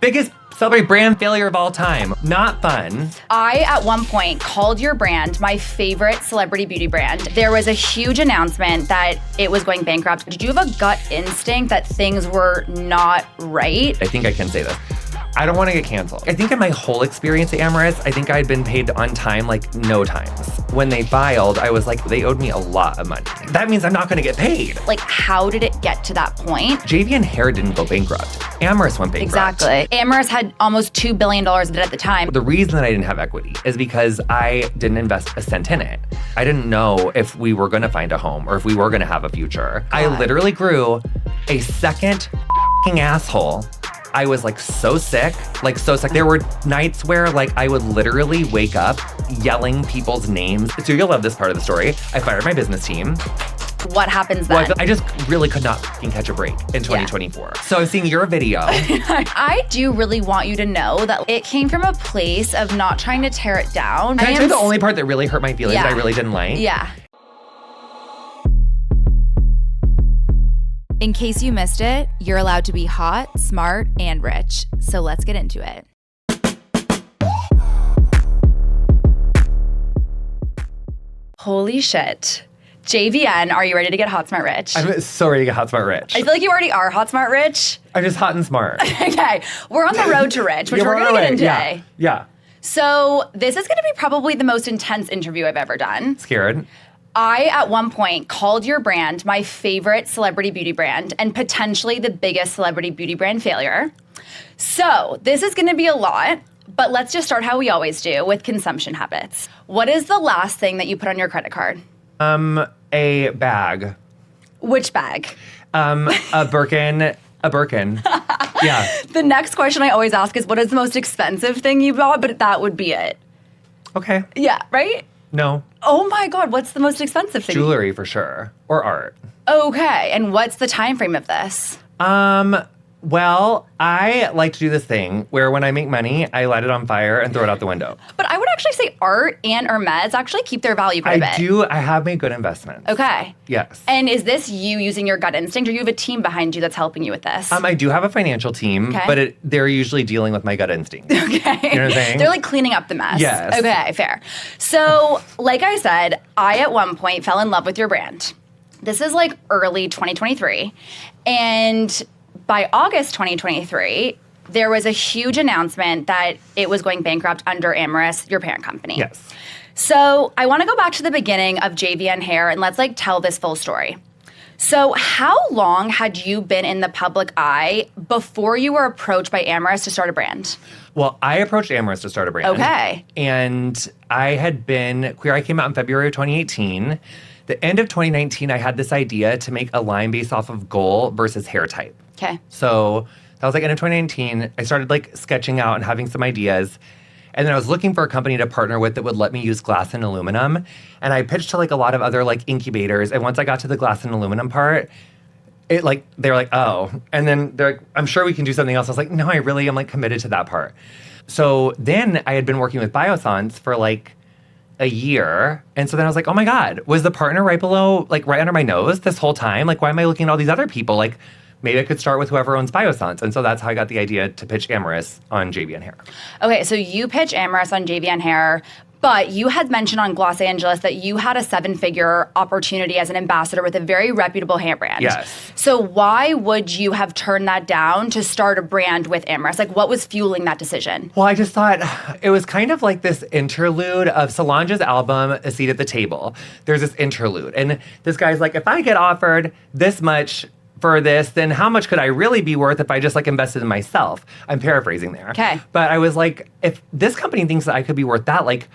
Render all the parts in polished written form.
Biggest celebrity brand failure of all time. Not fun. I, at one point, called your brand my favorite celebrity beauty brand. There was a huge announcement that it was going bankrupt. Did you have a gut instinct that things were not right? I think I can say this. I don't want to get canceled. I think in my whole experience at Amorous, I think I'd been paid on time like no times. When they filed, I was like, they owed me a lot of money. That means I'm not going to get paid. Like, how did it get to that point? JVN Hair didn't go bankrupt. Amorous went bankrupt. Exactly. Amorous had almost $2 billion of debt at the time. The reason that I didn't have equity is because I didn't invest a cent in it. I didn't know if we were going to find a home or if we were going to have a future. God. I literally grew a second asshole. I was like so sick. There were nights where like I would literally wake up yelling people's names. So you'll love this part of the story. I fired my business team. What happens then? Well, I just really could not catch a break in 2024. Yeah. So I was seeing your video. I do really want you to know that it came from a place of not trying to tear it down. Can I tell you the only part that really hurt my feelings that I really didn't like? Yeah. In case you missed it, you're allowed to be hot, smart, and rich. So let's get into it. Holy shit. JVN, are you ready to get hot, smart, rich? I'm so ready to get hot, smart, rich. I feel like you already are hot, smart, rich. I'm just hot and smart. Okay, we're on the road to rich, which we're going to get into today. Yeah. So this is going to be probably the most intense interview I've ever done. Scared? I, at one point, called your brand my favorite celebrity beauty brand and potentially the biggest celebrity beauty brand failure. So this is going to be a lot, but let's just start how we always do, with consumption habits. What is the last thing that you put on your credit card? A bag. Which bag? A Birkin. A Birkin. Yeah. The next question I always ask is, what is the most expensive thing you bought? But that would be it. Okay. Yeah, right? No. Oh my God, what's the most expensive thing? Jewelry for sure. Or art. Okay, and what's the time frame of this? Well, I like to do this thing where when I make money, I light it on fire and throw it out the window. But I would actually say art and Hermes actually keep their value quite a bit. I have made good investments. Okay. Yes. And is this you using your gut instinct, or you have a team behind you that's helping you with this? I do have a financial team, but they're usually dealing with my gut instinct. Okay. You know what I'm saying? They're like cleaning up the mess. Yes. Okay, fair. So, like I said, I at one point fell in love with your brand. This is like early 2023. And by August 2023, there was a huge announcement that it was going bankrupt under Amorous, your parent company. Yes. So I want to go back to the beginning of JVN Hair and let's like tell this full story. So how long had you been in the public eye before you were approached by Amorous to start a brand? Well, I approached Amorous to start a brand. Okay. And I had been Queer Eye came out in February of 2018. The end of 2019, I had this idea to make a line based off of goal versus hair type. Okay. So that was like end of 2019. I started like sketching out and having some ideas. And then I was looking for a company to partner with that would let me use glass and aluminum. And I pitched to like a lot of other like incubators. And once I got to the glass and aluminum part, it like, they were like, oh. And then they're like, I'm sure we can do something else. I was like, no, I really am like committed to that part. So then I had been working with Biossance for like a year. And so then I was like, oh my God, was the partner right below, like right under my nose this whole time? Like, why am I looking at all these other people? Like, maybe I could start with whoever owns Biossance. And so that's how I got the idea to pitch Amorous on JVN Hair. Okay, so you pitch Amorous on JVN Hair, but you had mentioned on Los Angeles that you had a 7-figure opportunity as an ambassador with a very reputable hair brand. Yes. So why would you have turned that down to start a brand with Amorous? Like, what was fueling that decision? Well, I just thought it was kind of like this interlude of Solange's album, A Seat at the Table. There's this interlude. And this guy's like, if I get offered this much for this, then how much could I really be worth if I just like invested in myself? I'm paraphrasing there. Okay. But I was like, if this company thinks that I could be worth that, like,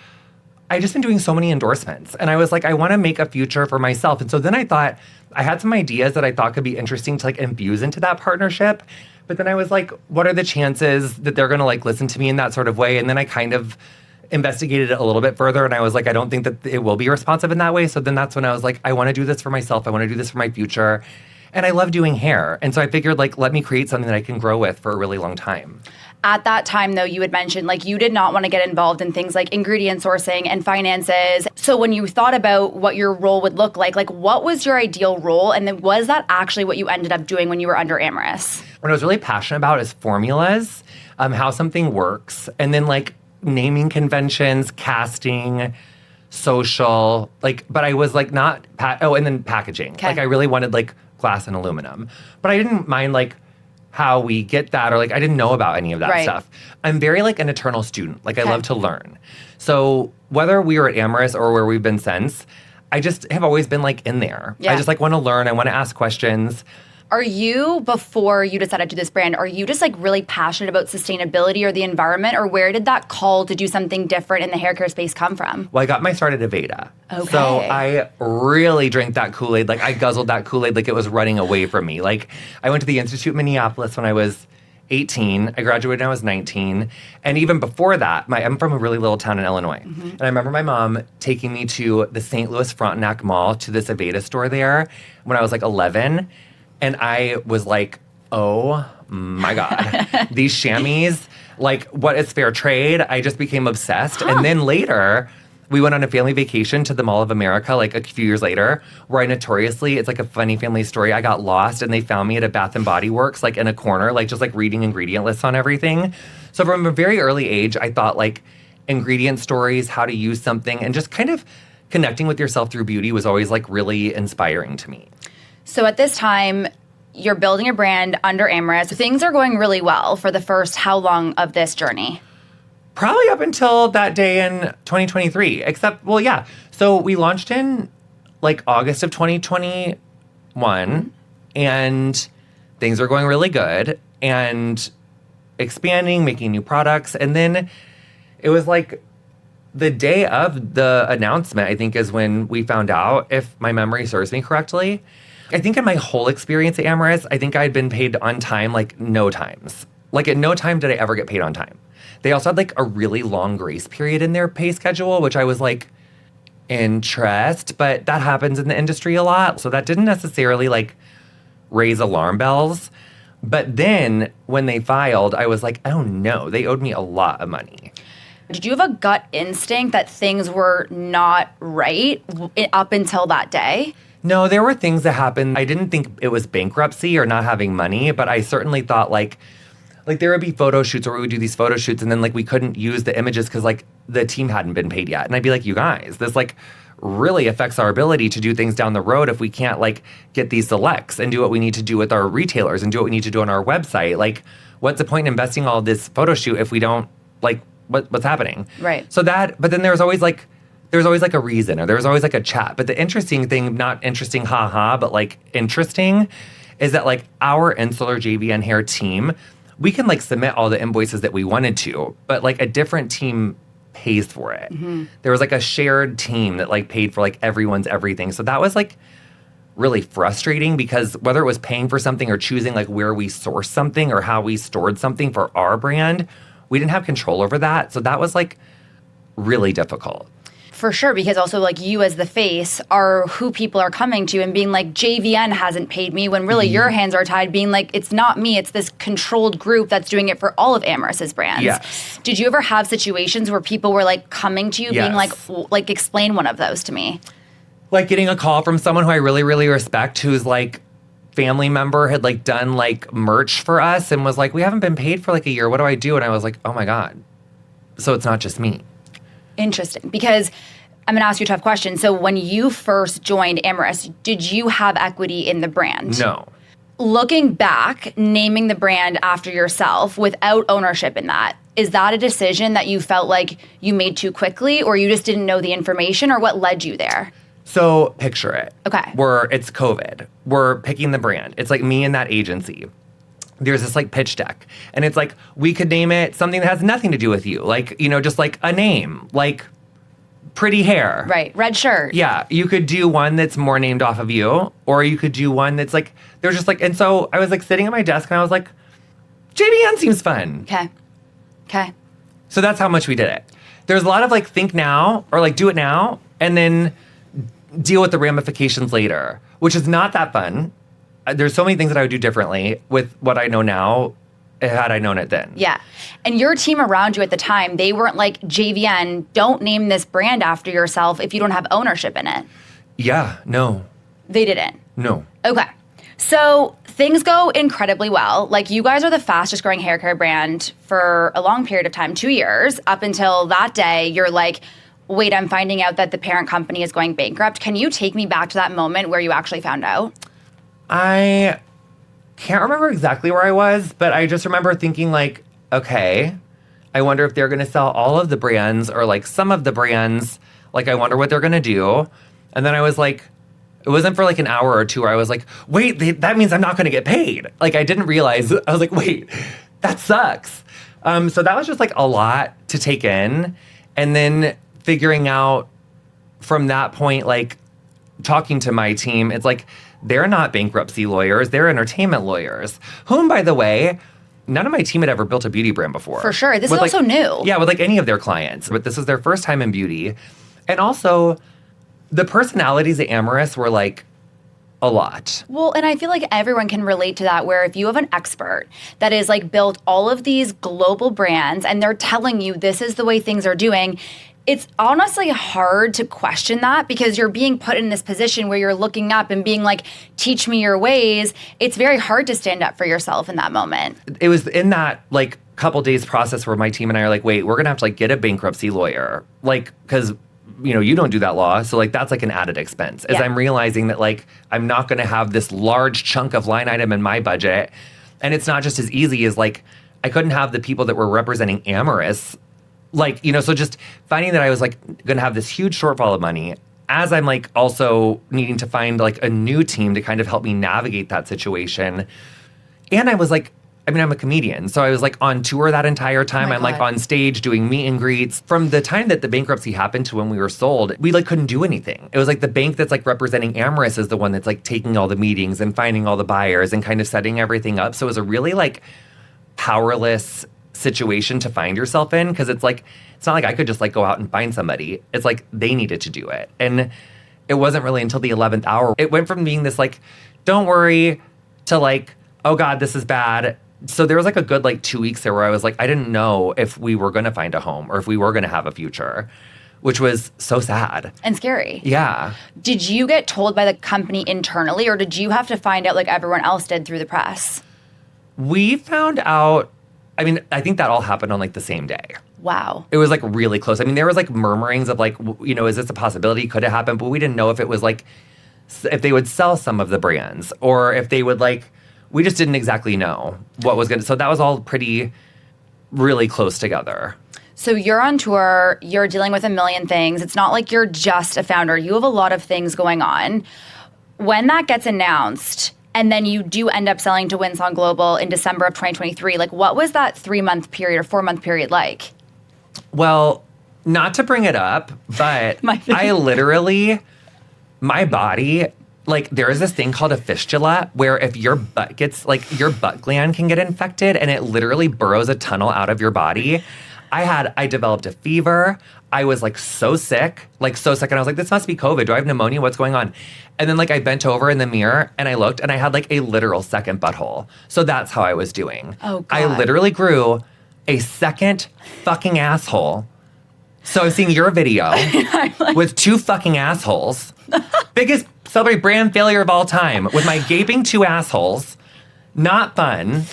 I just been doing so many endorsements. And I was like, I want to make a future for myself. And so then I thought, I had some ideas that I thought could be interesting to like infuse into that partnership. But then I was like, what are the chances that they're going to like listen to me in that sort of way? And then I kind of investigated it a little bit further. And I was like, I don't think that it will be responsive in that way. So then that's when I was like, I want to do this for myself. I want to do this for my future. And I love doing hair. And so I figured, like, let me create something that I can grow with for a really long time. At that time, though, you had mentioned, like, you did not want to get involved in things like ingredient sourcing and finances. So when you thought about what your role would look like, what was your ideal role? And then was that actually what you ended up doing when you were under Amorous? What I was really passionate about is formulas. how something works, and then like naming conventions, casting, social, like, but I was like not, and then packaging. Okay. Like I really wanted like glass and aluminum, but I didn't mind like how we get that, or like I didn't know about any of that Right. stuff. I'm very like an eternal student. Like I Okay. love to learn. So whether we were at Amorous or where we've been since, I just have always been like in there. Yeah. I just like want to learn. I want to ask questions. Are you, before you decided to do this brand, are you just like really passionate about sustainability or the environment, or where did that call to do something different in the hair care space come from? Well, I got my start at Aveda. Okay. So I really drank that Kool-Aid. Like I guzzled that Kool-Aid like it was running away from me. Like I went to the Institute in Minneapolis when I was 18. I graduated when I was 19. And even before that, I'm from a really little town in Illinois. And I remember my mom taking me to the St. Louis Frontenac Mall to this Aveda store there when I was like 11. And I was like, oh my God, these chamois, like what is fair trade? I just became obsessed. And then later, we went on a family vacation to the Mall of America, like a few years later, where I notoriously, it's like a funny family story. I got lost and they found me at a Bath and Body Works, like in a corner, like just like reading ingredient lists on everything. So from a very early age, I thought like ingredient stories, how to use something, and just kind of connecting with yourself through beauty was always like really inspiring to me. So at this time, you're building a brand under Amorous. Things are going really well for the first how long of this journey? Probably up until that day in 2023, except, well, yeah. So we launched in like August of 2021, and things are going really good and expanding, making new products. And then it was like the day of the announcement, I think, is when we found out, if my memory serves me correctly. I think in my whole experience at Amorous, I think I'd been paid on time like no times. Like at no time did I ever get paid on time. They also had like a really long grace period in their pay schedule, which I was like, interest, but that happens in the industry a lot. So that didn't necessarily like raise alarm bells. But then when they filed, I was like, oh no, they owed me a lot of money. Did you have a gut instinct that things were not right up until that day? No, there were things that happened. I didn't think it was bankruptcy or not having money, but I certainly thought like there would be photo shoots where we would do these photo shoots and then like we couldn't use the images because like the team hadn't been paid yet. And I'd be like, you guys, this like really affects our ability to do things down the road if we can't like get these selects and do what we need to do with our retailers and do what we need to do on our website. Like, what's the point in investing all this photo shoot if we don't like what's happening? Right. So that, but then there was always like a reason, or there was always like a chat. But the interesting thing, not interesting, haha, but like interesting, is that like our insular JVN Hair team, we can like submit all the invoices that we wanted to, but like a different team pays for it. There was like a shared team that like paid for like everyone's everything. So that was like really frustrating, because whether it was paying for something or choosing like where we sourced something or how we stored something for our brand, we didn't have control over that. So that was like really difficult. For sure, because also like you as the face are who people are coming to and being like, JVN hasn't paid me, when really your hands are tied, being like, it's not me, it's this controlled group that's doing it for all of Amorous's brands. Yes. Did you ever have situations where people were like coming to you being Yes. like, explain one of those to me? Like getting a call from someone who I really, really respect, who's like family member had like done like merch for us and was like, we haven't been paid for like a year. What do I do? And I was like, oh my God. So it's not just me. Interesting, because I'm going to ask you a tough question. So when you first joined Amorous, did you have equity in the brand? No. Looking back, naming the brand after yourself without ownership in that, is that a decision that you felt like you made too quickly, or you just didn't know the information, or what led you there? So picture it. Okay. It's COVID. We're picking the brand. It's like me and that agency. There's this like pitch deck, and it's like, we could name it something that has nothing to do with you. Like, you know, just like a name, like pretty hair. Right. Red shirt. Yeah. You could do one that's more named off of you, or you could do one that's like, there's just like, and so I was like sitting at my desk and I was like, JVN seems fun. Okay. Okay. So that's how much we did it. There's a lot of like, think now, or like do it now, and then deal with the ramifications later, which is not that fun. There's so many things that I would do differently with what I know now had I known it then. Yeah. And your team around you at the time, they weren't like, JVN, don't name this brand after yourself if you don't have ownership in it. Yeah, no. They didn't. No. Okay. So things go incredibly well. Like, you guys are the fastest growing hair care brand for a long period of time, 2 years, up until that day you're like, wait, I'm finding out that the parent company is going bankrupt. Can you take me back to that moment where you actually found out? I can't remember exactly where I was, but I just remember thinking like, okay, I wonder if they're going to sell all of the brands or like some of the brands. Like, I wonder what they're going to do. And then I was like, it wasn't for like an hour or two where I was like, wait, that means I'm not going to get paid. Like, I didn't realize. I was like, wait, that sucks. So that was just like a lot to take in. And then figuring out from that point, like talking to my team, it's like, they're not bankruptcy lawyers. They're entertainment lawyers, whom, by the way, none of my team had ever built a beauty brand before. For sure. This is like, also new. Yeah, with like any of their clients. But this was their first time in beauty. And also, the personalities at Amorous were like a lot. Well, and I feel like everyone can relate to that, where if you have an expert that is like built all of these global brands and they're telling you this is the way things are doing, it's honestly hard to question that, because you're being put in this position where you're looking up and being like, teach me your ways. It's very hard to stand up for yourself in that moment. It was in that like couple days process where my team and I are like, wait, we're going to have to like get a bankruptcy lawyer. Like, because you don't do that law. So like, that's like an added expense. As I'm realizing that like, I'm not going to have this large chunk of line item in my budget. And it's not just as easy as like, I couldn't have the people that were representing Amorous. Like, so just finding that I was like going to have this huge shortfall of money, as I'm like also needing to find like a new team to kind of help me navigate that situation. And I was like, I'm a comedian. So I was like on tour that entire time. I'm like on stage doing meet and greets. From the time that the bankruptcy happened to when we were sold, we like couldn't do anything. It was like the bank that's like representing Amorous is the one that's like taking all the meetings and finding all the buyers and kind of setting everything up. So it was a really like powerless situation to find yourself in, because it's like, it's not like I could just like go out and find somebody. It's like they needed to do it. And it wasn't really until the 11th hour. It went from being this like, don't worry, to like, oh God, this is bad. So there was like a good like 2 weeks there where I was like, I didn't know if we were going to find a home or if we were going to have a future, which was so sad. And scary. Yeah. Did you get told by the company internally, or did you have to find out like everyone else did through the press? We found out, I think that all happened on like the same day. Wow. It was like really close. There was like murmurings of like, is this a possibility? Could it happen? But we didn't know if it was like, if they would sell some of the brands or if they would like, we just didn't exactly know what was going to, so that was all pretty, really close together. So you're on tour, you're dealing with a million things. It's not like you're just a founder. You have a lot of things going on. When that gets announced, and then you do end up selling to Windsong Global in December of 2023. Like, what was that 3-month period or 4-month period like? Well, not to bring it up, but I literally, my body, like, there is this thing called a fistula where if your butt gets, like, your butt gland can get infected and it literally burrows a tunnel out of your body. I developed a fever. I was like so sick. And I was like, this must be COVID. Do I have pneumonia? What's going on? And then like I bent over in the mirror and I looked and I had like a literal second butthole. So that's how I was doing. Oh, God. I literally grew a second fucking asshole. So I was seeing your video with 2 fucking assholes. Biggest celebrate brand failure of all time with my gaping 2 assholes. Not fun.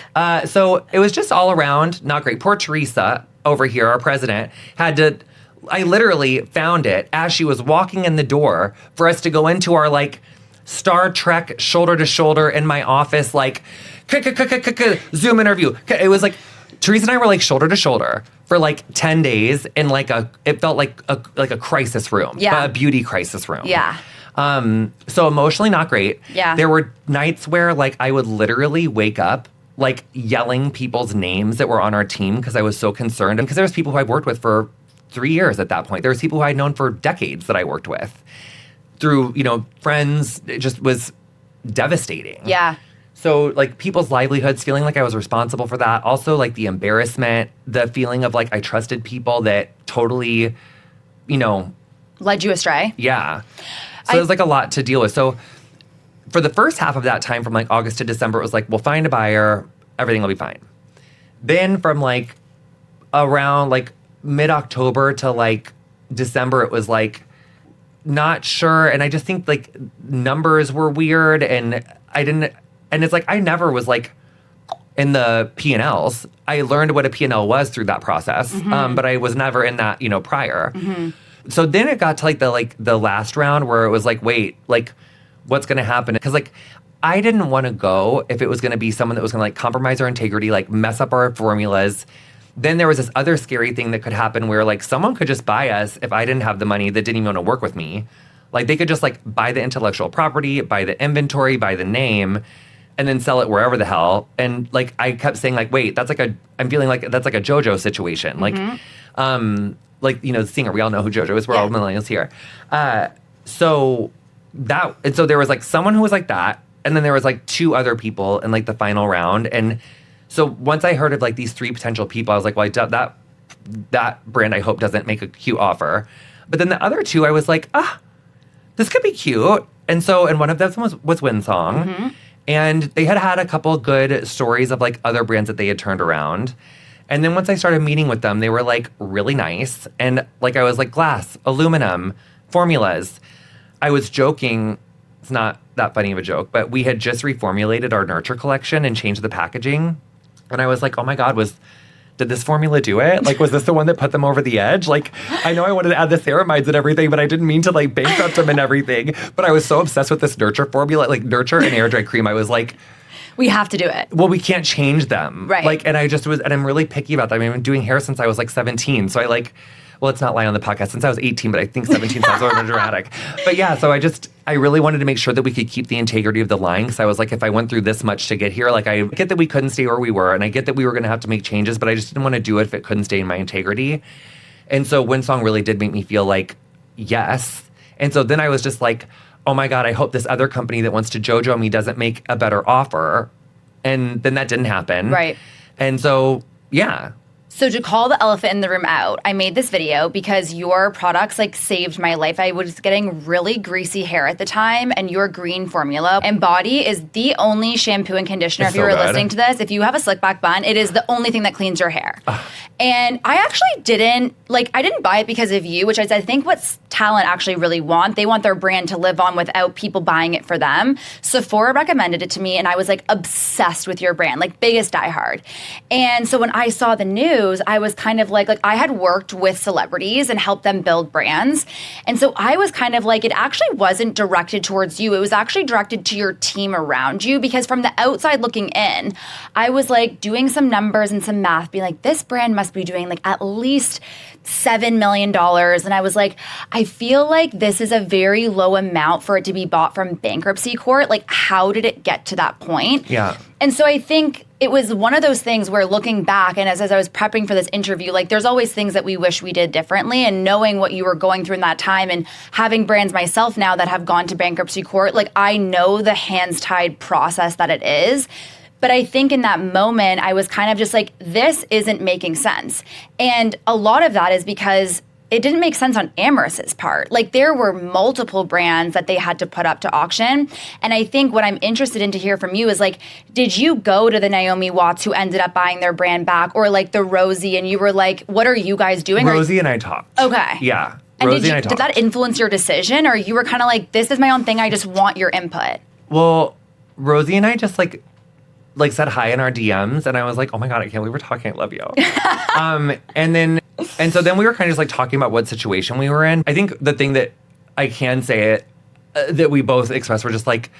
So it was just all around not great. Poor Teresa over here, our president, I literally found it as she was walking in the door for us to go into our like Star Trek shoulder to shoulder in my office, like Zoom interview. It was like Teresa and I were like shoulder to shoulder for like 10 days in like it felt like a crisis room, a beauty crisis room. Yeah. So emotionally not great. Yeah. There were nights where like I would literally wake up like yelling people's names that were on our team because I was so concerned. And because there was people who I'd worked with for 3 years at that point. There was people who I'd known for decades that I worked with through, friends. It just was devastating. Yeah. So like people's livelihoods, feeling like I was responsible for that. Also like the embarrassment, the feeling of like I trusted people that totally, led you astray. Yeah. So there's like a lot to deal with. So for the first half of that time, from like August to December, it was like, we'll find a buyer, everything will be fine. Then from like around like mid-October to like December, it was like not sure. And I just think like numbers were weird and I And it's like, I never was like in the P&Ls. I learned what a P&L was through that process, but I was never in that, prior. So then it got to the last round where it was like, wait, like what's going to happen? Because like I didn't want to go if it was going to be someone that was going to like compromise our integrity, like mess up our formulas. Then there was this other scary thing that could happen where like someone could just buy us if I didn't have the money that didn't even want to work with me. Like they could just like buy the intellectual property, buy the inventory, buy the name, and then sell it wherever the hell. And like I kept saying like, wait, I'm feeling like that's like a JoJo situation. Like, the singer, we all know who JoJo is. We're all millennials here. So there was like someone who was like that. And then there was like 2 other people in like the final round. And so once I heard of like these 3 potential people, I was like, well, that brand I hope doesn't make a cute offer. But then the other 2, I was like, this could be cute. And one of them was Windsong. And they had a couple good stories of like other brands that they had turned around. And then once I started meeting with them, they were like really nice. And like I was like glass, aluminum, formulas. I was joking. It's not that funny of a joke, but we had just reformulated our Nurture collection and changed the packaging. And I was like, oh my God, did this formula do it? Like, was this the one that put them over the edge? Like, I know I wanted to add the ceramides and everything, but I didn't mean to like bankrupt them and everything. But I was so obsessed with this Nurture formula, like Nurture and air dry cream. I was like, we have to do it. Well, we can't change them. Right. Like, and I'm really picky about that. I mean, I've been doing hair since I was like 17. So let's not lie on the podcast, since I was 18, but I think 17 sounds a little dramatic. But yeah, so I really wanted to make sure that we could keep the integrity of the line, because I was like, if I went through this much to get here, like I get that we couldn't stay where we were, and I get that we were going to have to make changes, but I just didn't want to do it if it couldn't stay in my integrity. And so Windsong really did make me feel like, yes. And so then I was just like, oh my God, I hope this other company that wants to JoJo me doesn't make a better offer. And then that didn't happen. Right. And so, yeah. So to call the elephant in the room out, I made this video because your products like saved my life. I was getting really greasy hair at the time, and your green formula and body is the only shampoo and conditioner. It's if you so were good. listening to this, if you have a slick back bun, it is the only thing that cleans your hair. And I actually didn't buy it because of you, which is I think what talent actually really want. They want their brand to live on without people buying it for them. Sephora recommended it to me, and I was like obsessed with your brand, like biggest diehard. And so when I saw the news, I was kind of like I had worked with celebrities and helped them build brands. And so I was kind of like, it actually wasn't directed towards you. It was actually directed to your team around you, because from the outside looking in, I was like doing some numbers and some math, being like, this brand must be doing like at least $7 million. And I was like, I feel like this is a very low amount for it to be bought from bankruptcy court. Like, how did it get to that point? Yeah. And so I think it was one of those things where looking back, and as I was prepping for this interview, like there's always things that we wish we did differently, and knowing what you were going through in that time, and having brands myself now that have gone to bankruptcy court, like I know the hands tied process that it is. But I think in that moment, I was kind of just like, this isn't making sense. And a lot of that is because it didn't make sense on Amorous's part. Like there were multiple brands that they had to put up to auction. And I think what I'm interested in to hear from you is like, did you go to the Naomi Watts who ended up buying their brand back, or like the Rosie, and you were like, what are you guys doing? Rosie and I talked. Okay. Yeah. And Rosie and I talked. did that influence your decision, or you were kind of like, this is my own thing, I just want your input? Well, Rosie and I just like said hi in our DMs, and I was like, oh my God, I can't believe we're talking. I love you. And so then we were kind of just like talking about what situation we were in. I think the thing that I can say that we both expressed were just like,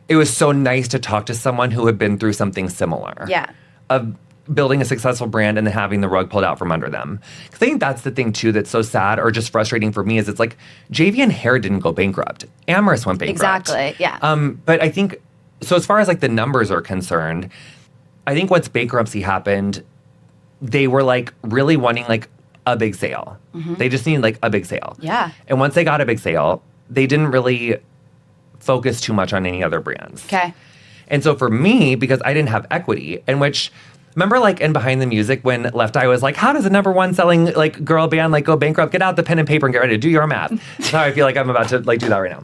it was so nice to talk to someone who had been through something similar. Yeah. Of building a successful brand and then having the rug pulled out from under them. Because I think that's the thing too that's so sad or just frustrating for me, is it's like JVN Hair didn't go bankrupt. Amorous went bankrupt. Exactly, yeah. But I think, so as far as like the numbers are concerned, I think once bankruptcy happened, they were like really wanting like a big sale. Mm-hmm. They just needed like a big sale. Yeah. And once they got a big sale, they didn't really focus too much on any other brands. Okay. And so for me, because I didn't have equity, in which, remember like in Behind the Music when Left Eye was like, how does a number one selling like girl band like go bankrupt? Get out the pen and paper and get ready to do your math. That's how I feel like I'm about to like do that right now.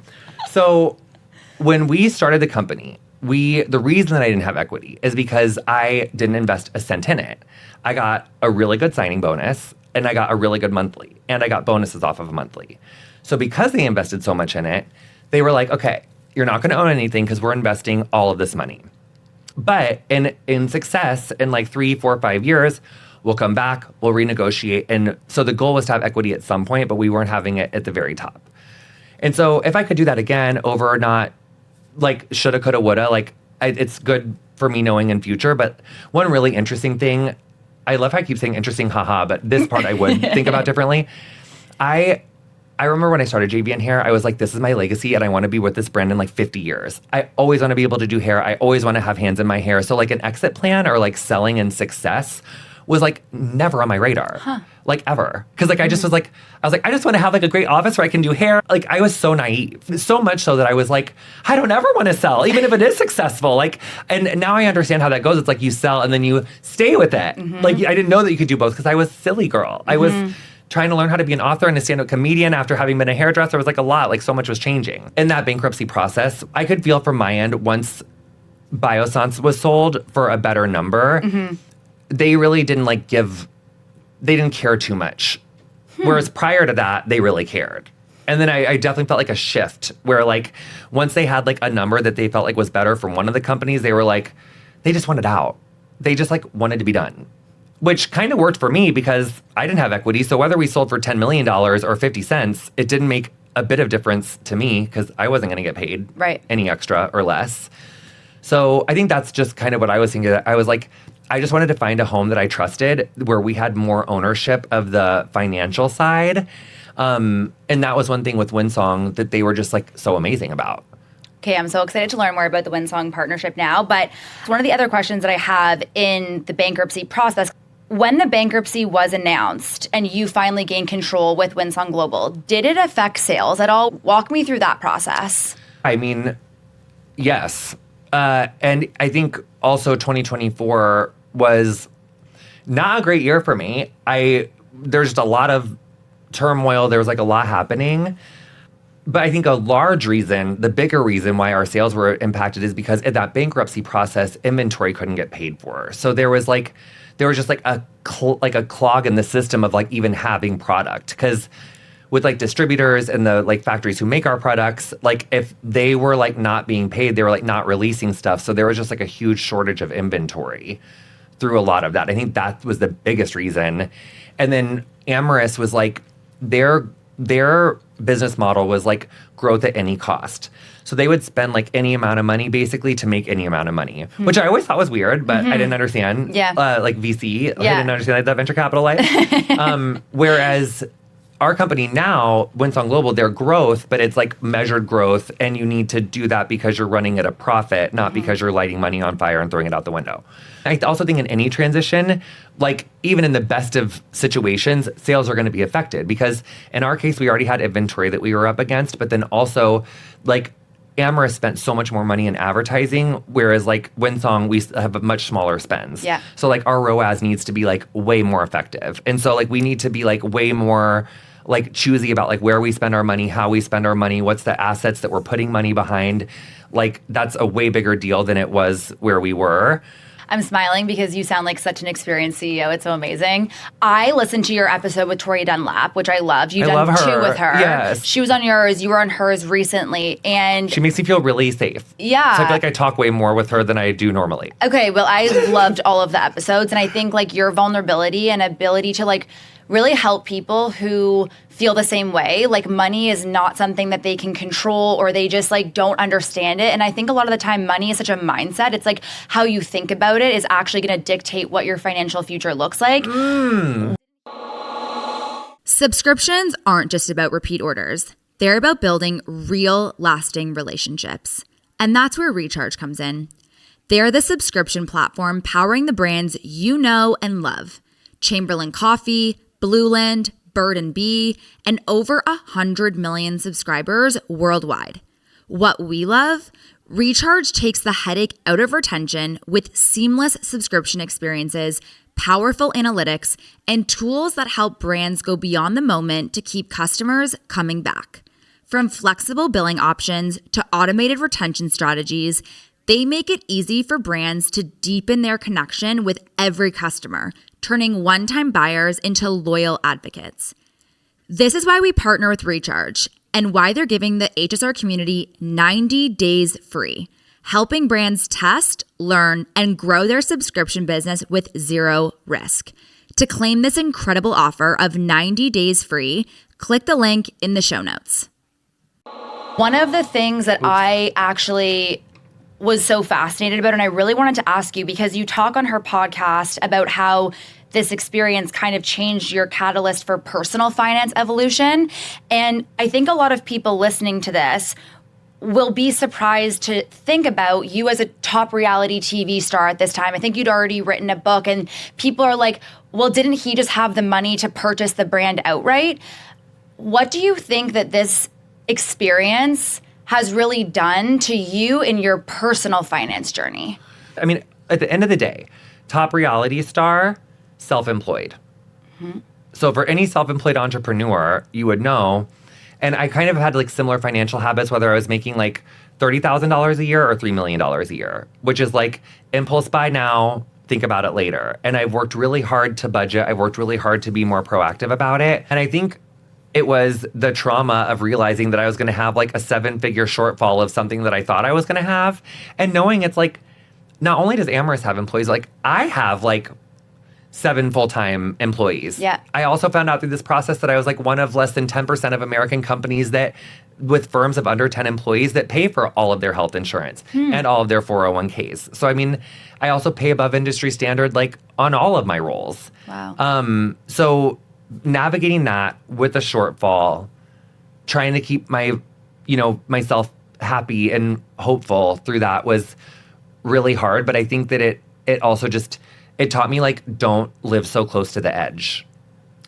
So when we started the company, the reason that I didn't have equity is because I didn't invest a cent in it. I got a really good signing bonus, and I got a really good monthly, and I got bonuses off of a monthly. So because they invested so much in it, they were like, okay, you're not going to own anything because we're investing all of this money. But in success, in like 3, 4, 5 years, we'll come back, we'll renegotiate. And so the goal was to have equity at some point, but we weren't having it at the very top. And so if I could do that again over not like shoulda, coulda, woulda, like it's good for me knowing in future. But one really interesting thing, I love how I keep saying interesting, haha, but this part I would think about differently. I remember when I started JVN Hair, I was like, this is my legacy and I want to be with this brand in like 50 years. I always want to be able to do hair. I always want to have hands in my hair. So like an exit plan or like selling and success was like never on my radar, like ever. Cause like I just was like, I just want to have like a great office where I can do hair. Like I was so naive, so much so that I was like, I don't ever want to sell, even if it is successful. Like, and now I understand how that goes. It's like you sell and then you stay with it. Like I didn't know that you could do both because I was silly girl. I was trying to learn how to be an author and a stand-up comedian after having been a hairdresser. It was like a lot, like so much was changing. In that bankruptcy process, I could feel from my end once Biossance was sold for a better number, they really didn't they didn't care too much. Whereas prior to that, they really cared. And then I definitely felt like a shift where like once they had like a number that they felt like was better from one of the companies, they were like, they just wanted out. They just like wanted to be done. Which kind of worked for me because I didn't have equity. So whether we sold for $10 million or 50 cents, it didn't make a bit of difference to me because I wasn't going to get paid any extra or less. So I think that's just kind of what I was thinking. I was like, I just wanted to find a home that I trusted where we had more ownership of the financial side. And that was one thing with Windsong that they were just like so amazing about. Okay, I'm so excited to learn more about the Windsong partnership now. But one of the other questions that I have in the bankruptcy process, when the bankruptcy was announced and you finally gained control with Windsong Global, did it affect sales at all? Walk me through that process. I mean, yes. And I think also 2024 was not a great year for me. There's just a lot of turmoil. There was like a lot happening. But I think a large reason, the bigger reason why our sales were impacted is because in that bankruptcy process, inventory couldn't get paid for. So there was just like a clog in the system of like even having product. Because with like distributors and the like factories who make our products, like if they were like not being paid, they were like not releasing stuff. So there was just like a huge shortage of inventory through a lot of that. I think that was the biggest reason. And then Amorous was like, their business model was like growth at any cost. So they would spend like any amount of money basically to make any amount of money, which I always thought was weird, but I didn't understand. Like VC, I didn't understand like that venture capital life. Whereas our company now, Windsong Global, their growth, but it's like measured growth, and you need to do that because you're running at a profit, not because you're lighting money on fire and throwing it out the window. I also think in any transition, like even in the best of situations, sales are going to be affected because in our case, we already had inventory that we were up against, but then also like Amorous spent so much more money in advertising, whereas like Windsong, we have much smaller spends. Yeah. So like our ROAS needs to be like way more effective. And so like we need to be like way more like choosy about like where we spend our money, how we spend our money, what's the assets that we're putting money behind. Like that's a way bigger deal than it was where we were. I'm smiling because you sound like such an experienced CEO. It's so amazing. I listened to your episode with Tori Dunlap, which I loved. You've done love her. 2 with her. Yes. She was on yours. You were on hers recently. And she makes me feel really safe. Yeah. So I feel like I talk way more with her than I do normally. Okay, well, I loved all of the episodes. And I think like your vulnerability and ability to like really help people who feel the same way. Like money is not something that they can control or they just like don't understand it. And I think a lot of the time money is such a mindset. It's like how you think about it is actually going to dictate what your financial future looks like. Subscriptions aren't just about repeat orders. They're about building real, lasting relationships. And that's where Recharge comes in. They're the subscription platform powering the brands you know and love. Chamberlain Coffee, Blueland, Bird & Bee, and over 100 million subscribers worldwide. What we love? Recharge takes the headache out of retention with seamless subscription experiences, powerful analytics, and tools that help brands go beyond the moment to keep customers coming back. From flexible billing options to automated retention strategies, they make it easy for brands to deepen their connection with every customer, turning one-time buyers into loyal advocates. This is why we partner with Recharge and why they're giving the HSR community 90 days free. helping brands test, learn, and grow their subscription business with zero risk. To claim this incredible offer of 90 days free, click the link in the show notes. One of the things that I actually was so fascinated about, and I really wanted to ask you, because you talk on her podcast about how this experience kind of changed your catalyst for personal finance evolution. And I think a lot of people listening to this will be surprised to think about you as a top reality TV star at this time. I think you'd already written a book, and people are like, well, didn't he just have the money to purchase the brand outright? What do you think that this experience has really done to you in your personal finance journey? I mean, at the end of the day, top reality star, self-employed. Mm-hmm. So for any self-employed entrepreneur, you would know. And I kind of had like similar financial habits, whether I was making like $30,000 a year or $3 million a year, which is like impulse buy now, think about it later. And I've worked really hard to budget. I've worked really hard to be more proactive about it. And I think it was the trauma of realizing that I was going to have like a 7-figure shortfall of something that I thought I was going to have. And knowing it's like, not only does Amorous have employees, like I have like 7 full-time employees. Yeah. I also found out through this process that I was like one of less than 10% of American companies that, with firms of under 10 employees, that pay for all of their health insurance and all of their 401ks. So, I mean, I also pay above industry standard, like on all of my roles. Wow. So navigating that with a shortfall, trying to keep myself happy and hopeful through that was really hard. But I think that it also just, it taught me like, don't live so close to the edge.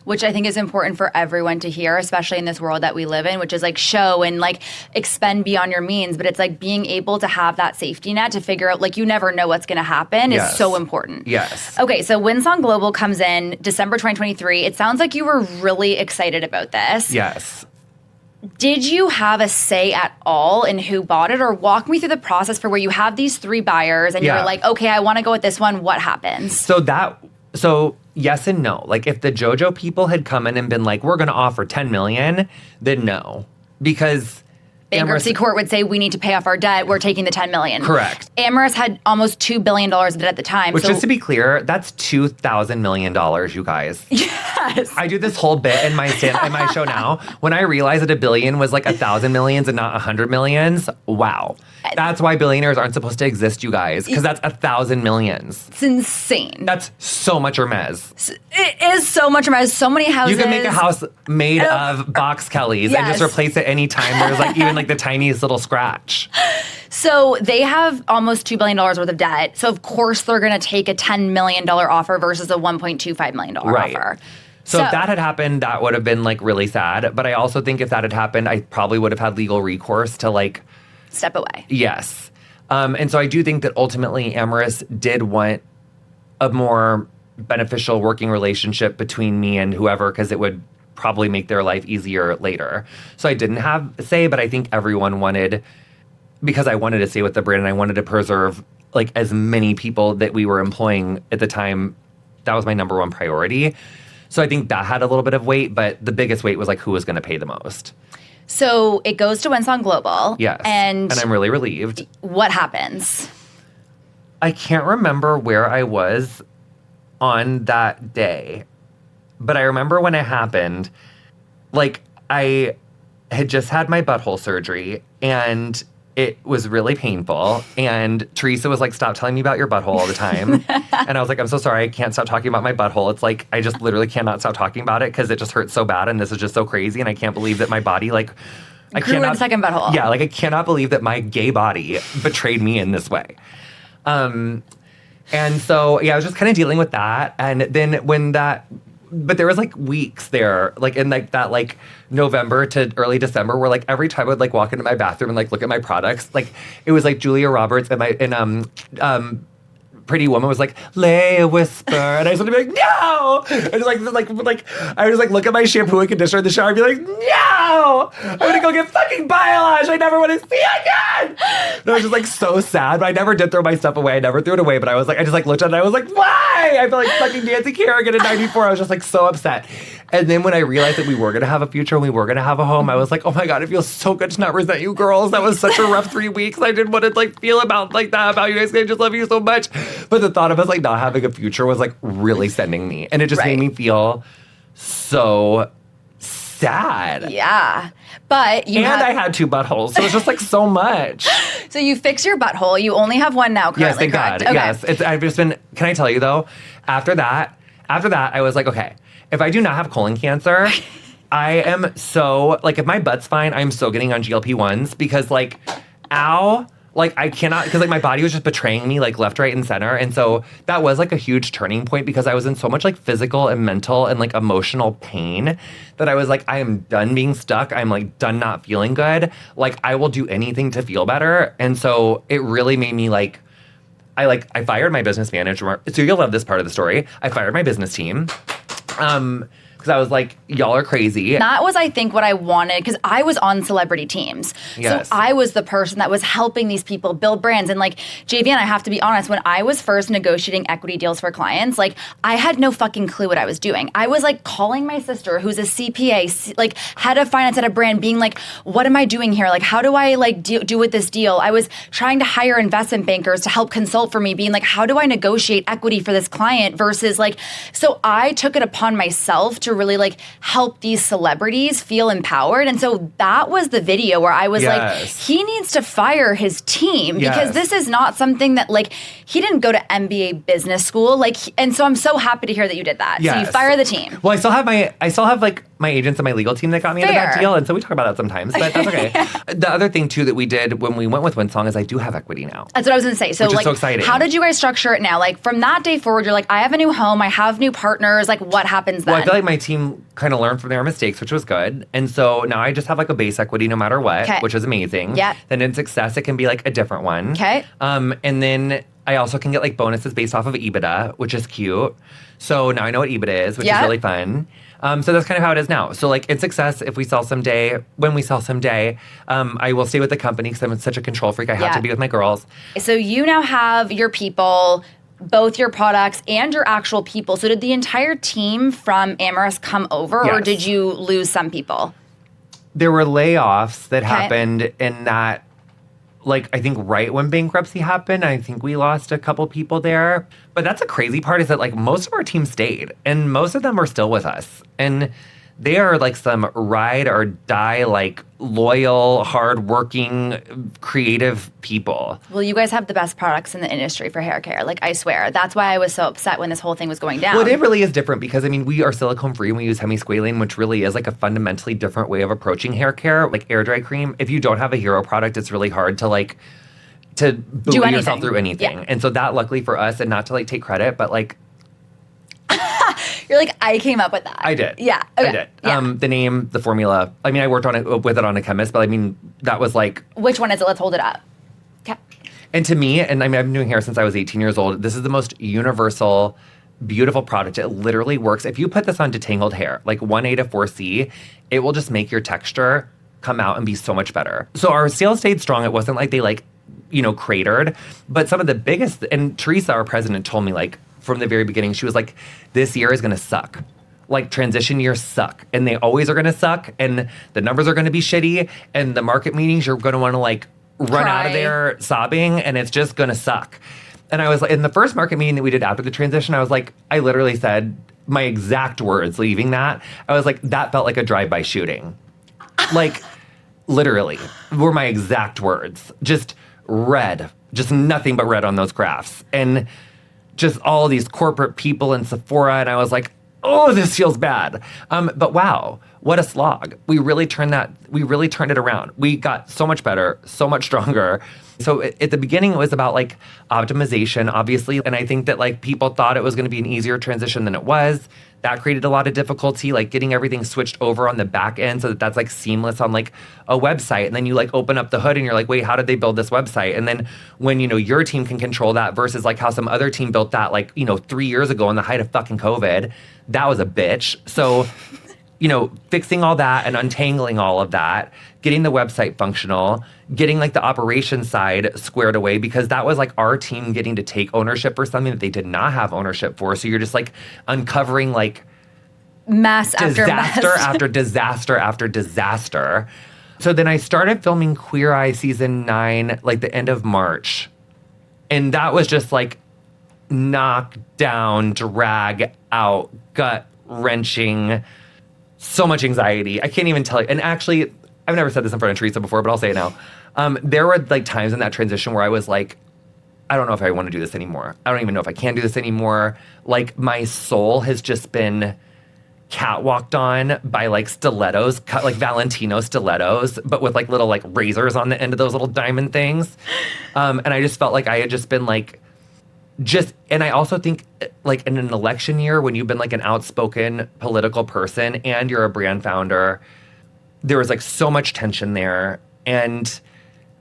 Which I think is important for everyone to hear, especially in this world that we live in, which is like show and like expend beyond your means. But it's like being able to have that safety net to figure out, like, you never know what's going to happen is so important. Yes. Okay, so Windsong Global comes in December 2023. It sounds like you were really excited about this. Yes. Did you have a say at all in who bought it? Or walk me through the process for where you have these 3 buyers and you're like, okay, I want to go with this one. What happens? So yes and no. Like if the JoJo people had come in and been like, we're going to offer 10 million, then no. Because Bankruptcy court would say, we need to pay off our debt. We're taking the 10 million. Correct. Amorous had almost $2 billion of debt at the time. Which, just to be clear, that's $2,000 million, you guys. Yes. I do this whole bit in my show now. When I realized that a billion was like 1,000 millions and not 100 millions, wow. That's why billionaires aren't supposed to exist, you guys, because that's 1,000 millions. It's insane. That's so much Hermes. It is so much Hermes. So many houses. You can make a house made of box Kellys and just replace it any time there's like even like the tiniest little scratch. So they have almost $2 billion worth of debt. So of course they're going to take a $10 million offer versus a $1.25 million offer. So if that had happened, that would have been like really sad. But I also think if that had happened, I probably would have had legal recourse to like step away. Yes. And so I do think that ultimately Amorous did want a more beneficial working relationship between me and whoever, because it would probably make their life easier later. So I didn't have a say, but I think everyone wanted, because I wanted to stay with the brand and I wanted to preserve like as many people that we were employing at the time. That was my number one priority. So I think that had a little bit of weight, but the biggest weight was like who was going to pay the most. So it goes to Windsong Global. Yes. And I'm really relieved. What happens? I can't remember where I was on that day, but I remember when it happened, like I had just had my butthole surgery and it was really painful. And Teresa was like, stop telling me about your butthole all the time. And I was like, I'm so sorry. I can't stop talking about my butthole. It's like, I just literally cannot stop talking about it because it just hurts so bad. And this is just so crazy. And I can't believe that my body, like, I grew cannot. a second butthole. Yeah, like I cannot believe that my gay body betrayed me in this way. And so, yeah, I was just kind of dealing with that. And then but there was like weeks there, like in like that like November to early December, where like every time I would like walk into my bathroom and like look at my products, like it was like Julia Roberts and Pretty Woman was like, lay a whisper. And I was going to be like, no! And I was like, look at my shampoo and conditioner in the shower and be like, no! I'm going to go get fucking Backlash. I never want to see it again! And I was just like so sad, but I never did throw my stuff away. I never threw it away, but I was like, I just like looked at it and I was like, why? I feel like fucking Nancy Kerrigan in 94. I was just like so upset. And then when I realized that we were going to have a future and we were going to have a home, I was like, oh my God, it feels so good to not resent you girls. That was such a rough 3 weeks. I didn't want to like feel about like that about you guys. I just love you so much. But the thought of us like not having a future was like really sending me. And it just made me feel so sad. Yeah. But I had 2 buttholes. So it's just like so much. So you fix your butthole. You only have one now currently, yes, thank correct? God. Okay. Yes. I've just been, can I tell you though, after that, I was like, okay, if I do not have colon cancer, I am so, like, if my butt's fine, I'm so getting on GLP-1s because, like, ow, like, I cannot, because, like, my body was just betraying me, like, left, right, and center. And so that was, like, a huge turning point because I was in so much, like, physical and mental and, like, emotional pain that I was like, I am done being stuck. I'm, like, done not feeling good. Like, I will do anything to feel better. And so it really made me, like, I fired my business manager. So you'll love this part of the story. I fired my business team. Because I was like, y'all are crazy. That was, I think, what I wanted, because I was on celebrity teams. Yes. So I was the person that was helping these people build brands. And like, JVN, I have to be honest, when I was first negotiating equity deals for clients, like, I had no fucking clue what I was doing. I was like calling my sister, who's a CPA, like head of finance at a brand, being like, what am I doing here? Like, how do I like do with this deal? I was trying to hire investment bankers to help consult for me, being like, how do I negotiate equity for this client versus like, so I took it upon myself to really like help these celebrities feel empowered. And so that was the video where I was like, he needs to fire his team because this is not something that like, he didn't go to MBA business school. Like, and so I'm so happy to hear that you did that. So you fire the team. Well, I still have like my agents and my legal team that got me into that deal. And so we talk about that sometimes, but that's okay. The other thing too that we did when we went with Windsong is I do have equity now. That's what I was going to say. So which like, is so exciting. How did you guys structure it now? Like from that day forward, you're like, I have a new home. I have new partners. Like what happens then? Well, I feel like my team kind of learned from their mistakes, which was good. And so now I just have like a base equity no matter what, which is amazing. Yeah. Then in success, it can be like a different one. Okay. And then I also can get like bonuses based off of EBITDA, which is cute. So now I know what EBITDA is, which is really fun. So that's kind of how it is now. So like in success, if we sell someday, when we sell someday, I will stay with the company because I'm such a control freak. I have to be with my girls. So you now have your people, both your products and your actual people. So did the entire team from Amorous come over or did you lose some people? There were layoffs that happened in that, like, I think right when bankruptcy happened, I think we lost a couple people there. But that's the crazy part is that, like, most of our team stayed. And most of them are still with us. And they are, like, some ride or die, like, loyal, hardworking, creative people. Well, you guys have the best products in the industry for hair care. Like, I swear. That's why I was so upset when this whole thing was going down. Well, it really is different because, I mean, we are silicone-free and we use hemisqualane, which really is, like, a fundamentally different way of approaching hair care. Like, air dry cream, if you don't have a hero product, it's really hard to, like, to buoy yourself through anything. And so that, luckily for us, and not to, like, take credit, but, like, you're like, I came up with that. I did. Yeah. Okay. I did. Yeah. The name, the formula. I mean, I worked on it with it on a chemist, but I mean, that was like. Which one is it? Let's hold it up. Okay. And to me, and I mean, I've been doing hair since I was 18 years old. This is the most universal, beautiful product. It literally works. If you put this on detangled hair, like 1A to 4C, it will just make your texture come out and be so much better. So our sales stayed strong. It wasn't like they like, you know, cratered. But some of the biggest, and Teresa, our president, told me like, from the very beginning, she was like, this year is going to suck. Like, transition years suck. And they always are going to suck. And the numbers are going to be shitty. And the market meetings, you're going to want to, like, run out of there sobbing. And it's just going to suck. And I was like, in the first market meeting that we did after the transition, I was like, I literally said my exact words leaving that. I was like, that felt like a drive-by shooting. Like, literally, were my exact words. Just red. Just nothing but red on those graphs. And just all these corporate people in Sephora, and I was like, oh, this feels bad. But wow, what a slog. We really turned it around. We got so much better, so much stronger. So at the beginning, it was about like optimization, obviously. And I think that like people thought it was going to be an easier transition than it was. That created a lot of difficulty, like getting everything switched over on the back end so that that's like seamless on like a website. And then you like open up the hood and you're like, wait, how did they build this website? And then when, your team can control that versus like how some other team built that like, 3 years ago in the height of fucking COVID, that was a bitch. So, fixing all that and untangling all of that, getting the website functional, getting like the operations side squared away, because that was like our team getting to take ownership for something that they did not have ownership for. So you're just like uncovering like mess after disaster mess. after disaster after disaster. So then I started filming Queer Eye season 9, like the end of March. And that was just like knock down, drag out, gut wrenching, so much anxiety. I can't even tell you. And actually, I've never said this in front of Teresa before, but I'll say it now. There were like times in that transition where I was like, I don't know if I want to do this anymore. I don't even know if I can do this anymore. Like my soul has just been catwalked on by like stilettos, cut like Valentino stilettos, but with like little like razors on the end of those little diamond things. And I just felt like I had just been like, and I also think like in an election year, when you've been like an outspoken political person and you're a brand founder, there was like so much tension there. And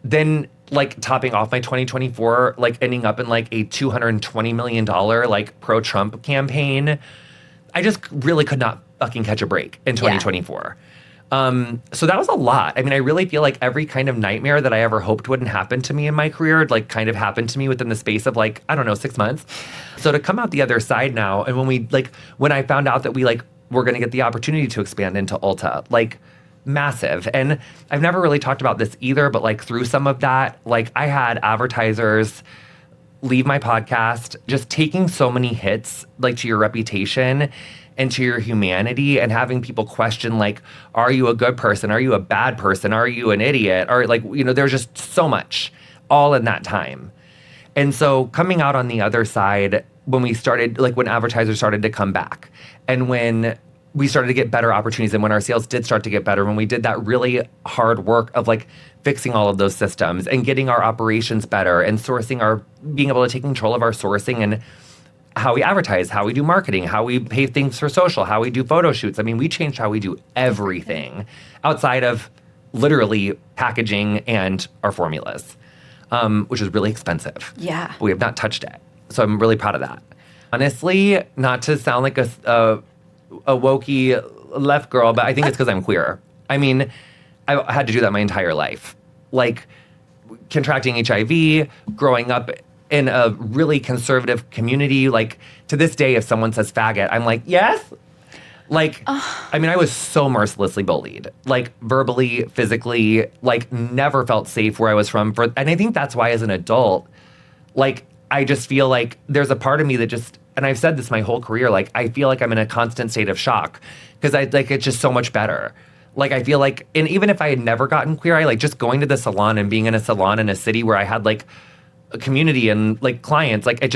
then like topping off my 2024, like ending up in like a $220 million like pro-Trump campaign, I just really could not fucking catch a break in 2024. So that was a lot. I mean, I really feel like every kind of nightmare that I ever hoped wouldn't happen to me in my career, like kind of happened to me within the space of like, I don't know, 6 months. So to come out the other side now, and when I found out that we like were going to get the opportunity to expand into Ulta, like massive. And I've never really talked about this either, but like through some of that, like I had advertisers leave my podcast, just taking so many hits like to your reputation and to your humanity, and having people question like, are you a good person? Are you a bad person? Are you an idiot? Or like, there's just so much all in that time. And so coming out on the other side, when we started, like when advertisers started to come back, and when we started to get better opportunities, and when our sales did start to get better, when we did that really hard work of like fixing all of those systems and getting our operations better and being able to take control of our sourcing and how we advertise, how we do marketing, how we pay things for social, how we do photo shoots. I mean, we changed how we do everything outside of literally packaging and our formulas, which is really expensive. Yeah. But we have not touched it. So I'm really proud of that. Honestly, not to sound like a wokey left girl, but I think it's because I'm queer. I mean, I had to do that my entire life. Like contracting HIV, growing up in a really conservative community. Like to this day, if someone says faggot, I'm like, yes. Like, I mean, I was so mercilessly bullied, like verbally, physically, like never felt safe where I was from. And I think that's why as an adult, like, I just feel like there's a part of me that just, and I've said this my whole career, like, I feel like I'm in a constant state of shock because it's just so much better. Like, I feel like, and even if I had never gotten Queer Eye, like just going to the salon and being in a salon in a city where I had like a community and like clients, like I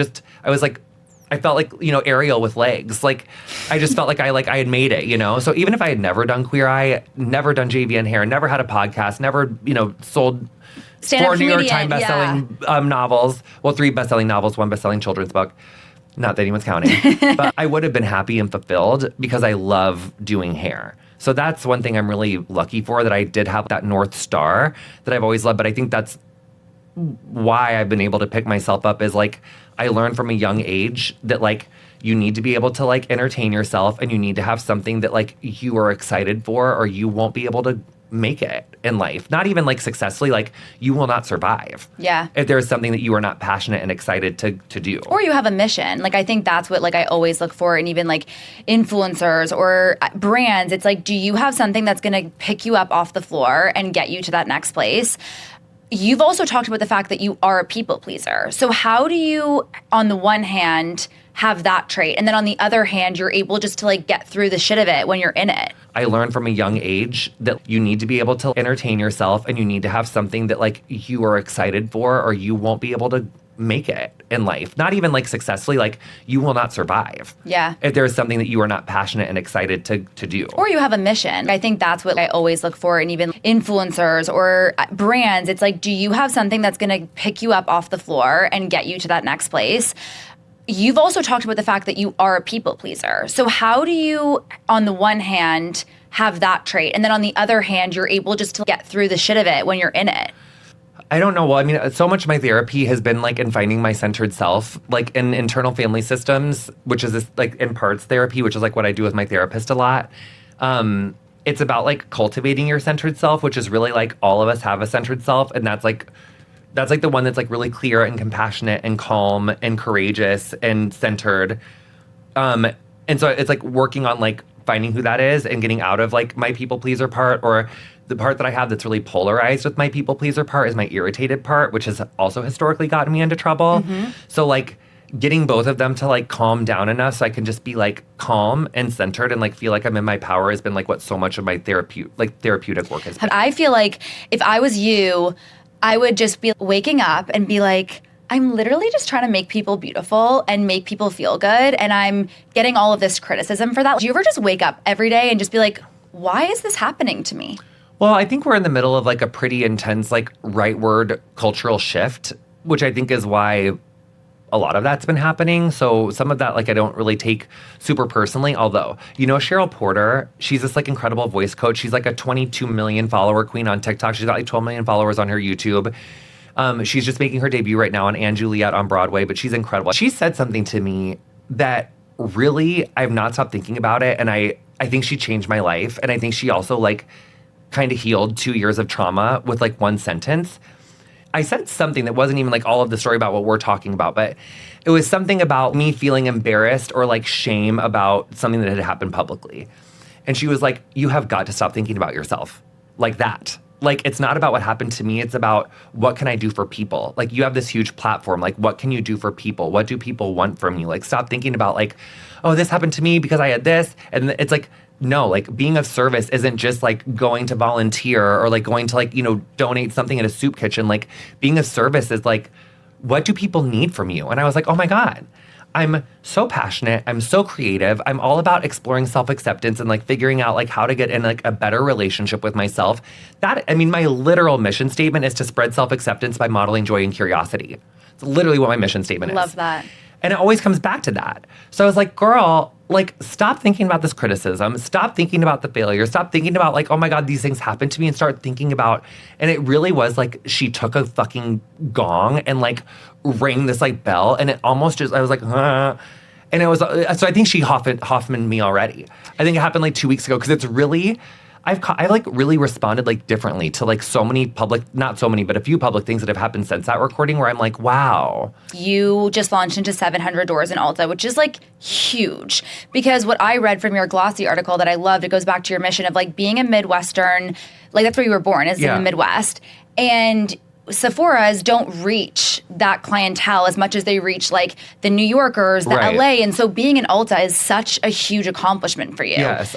felt like, Ariel with legs. Like, I just felt like I had made it, So even if I had never done Queer Eye, never done JVN Hair, never had a podcast, never, sold Stand-up 4 New York comedian, Times bestselling novels, well, 3 bestselling novels, 1 bestselling children's book. Not that anyone's counting. But I would have been happy and fulfilled because I love doing hair. So that's one thing I'm really lucky for, that I did have that North Star that I've always loved. But I think that's why I've been able to pick myself up, is like I learned from a young age that like you need to be able to like entertain yourself, and you need to have something that like you are excited for, or you won't be able to make it in life. Not even like successfully, like you will not survive. Yeah. If there's something that you are not passionate and excited to do. Or you have a mission. Like, I think that's what like I always look for, and even like influencers or brands. It's like, do you have something that's going to pick you up off the floor and get you to that next place? You've also talked about the fact that you are a people pleaser. So how do you, on the one hand, have that trait, and then on the other hand, you're able just to like get through the shit of it when you're in it? I learned from a young age that you need to be able to entertain yourself, and you need to have something that like you are excited for, or you won't be able to make it in life. Not even like successfully, like you will not survive. Yeah. If there's something that you are not passionate and excited to do. Or you have a mission. I think that's what I always look for in even influencers or brands. It's like, do you have something that's going to pick you up off the floor and get you to that next place? You've also talked about the fact that you are a people pleaser. So how do you, on the one hand, have that trait, and then on the other hand, you're able just to get through the shit of it when you're in it? I don't know. Well, I mean, so much of my therapy has been like in finding my centered self, like in internal family systems, which is this like in parts therapy, which is like what I do with my therapist a lot. It's about like cultivating your centered self, which is really like all of us have a centered self. And that's like the one that's like really clear and compassionate and calm and courageous and centered. And so it's like working on like finding who that is and getting out of like my people pleaser part, or the part that I have that's really polarized with my people pleaser part is my irritated part, which has also historically gotten me into trouble. So like getting both of them to like calm down enough so I can just be like calm and centered and like feel like I'm in my power has been like what so much of my therapeutic work has been. I feel like if I was you, I would just be waking up and be like, I'm literally just trying to make people beautiful and make people feel good, and I'm getting all of this criticism for that. Do you ever just wake up every day and just be like, why is this happening to me? Well, I think we're in the middle of like a pretty intense like rightward cultural shift, which I think is why a lot of that's been happening. So some of that like I don't really take super personally, although, you know, Cheryl Porter, she's this like incredible voice coach. She's like a 22 million follower queen on TikTok. She's got like 12 million followers on her YouTube. She's just making her debut right now on & Juliet on Broadway, but she's incredible. She said something to me that really I've not stopped thinking about it, and I think she changed my life, and I think she also like kind of healed 2 years of trauma with like one sentence. I said something that wasn't even like all of the story about what we're talking about, but it was something about me feeling embarrassed or like shame about something that had happened publicly. And she was like, you have got to stop thinking about yourself like that. Like, it's not about what happened to me. It's about what can I do for people? Like, you have this huge platform. Like, what can you do for people? What do people want from you? Like, stop thinking about like, oh, this happened to me because I had this. And it's like, no, like being of service isn't just like going to volunteer or like going to like, you know, donate something in a soup kitchen. Like being of service is like, what do people need from you? And I was like, oh my God, I'm so passionate. I'm so creative. I'm all about exploring self-acceptance and like figuring out like how to get in like a better relationship with myself. That, I mean, my literal mission statement is to spread self-acceptance by modeling joy and curiosity. It's literally what my mission statement is. Love that. And it always comes back to that. So I was like, girl, like, stop thinking about this criticism. Stop thinking about the failure. Stop thinking about like, oh my God, these things happened to me, and start thinking about, and it really was like, she took a fucking gong and like rang this like bell, and it almost just, I was like, huh. And it was, so I think she Hoffman'd me already. I think it happened like 2 weeks ago, because it's really, I like really responded like differently to like so many public, not so many, but a few public things that have happened since that recording where I'm like, wow. You just launched into 700 doors in Ulta, which is like huge. Because what I read from your Glossy article that I loved, it goes back to your mission of like being a Midwestern, like that's where you were born, is in the Midwest. And Sephora's don't reach that clientele as much as they reach like the New Yorkers, the LA. And so being in Ulta is such a huge accomplishment for you. Yes.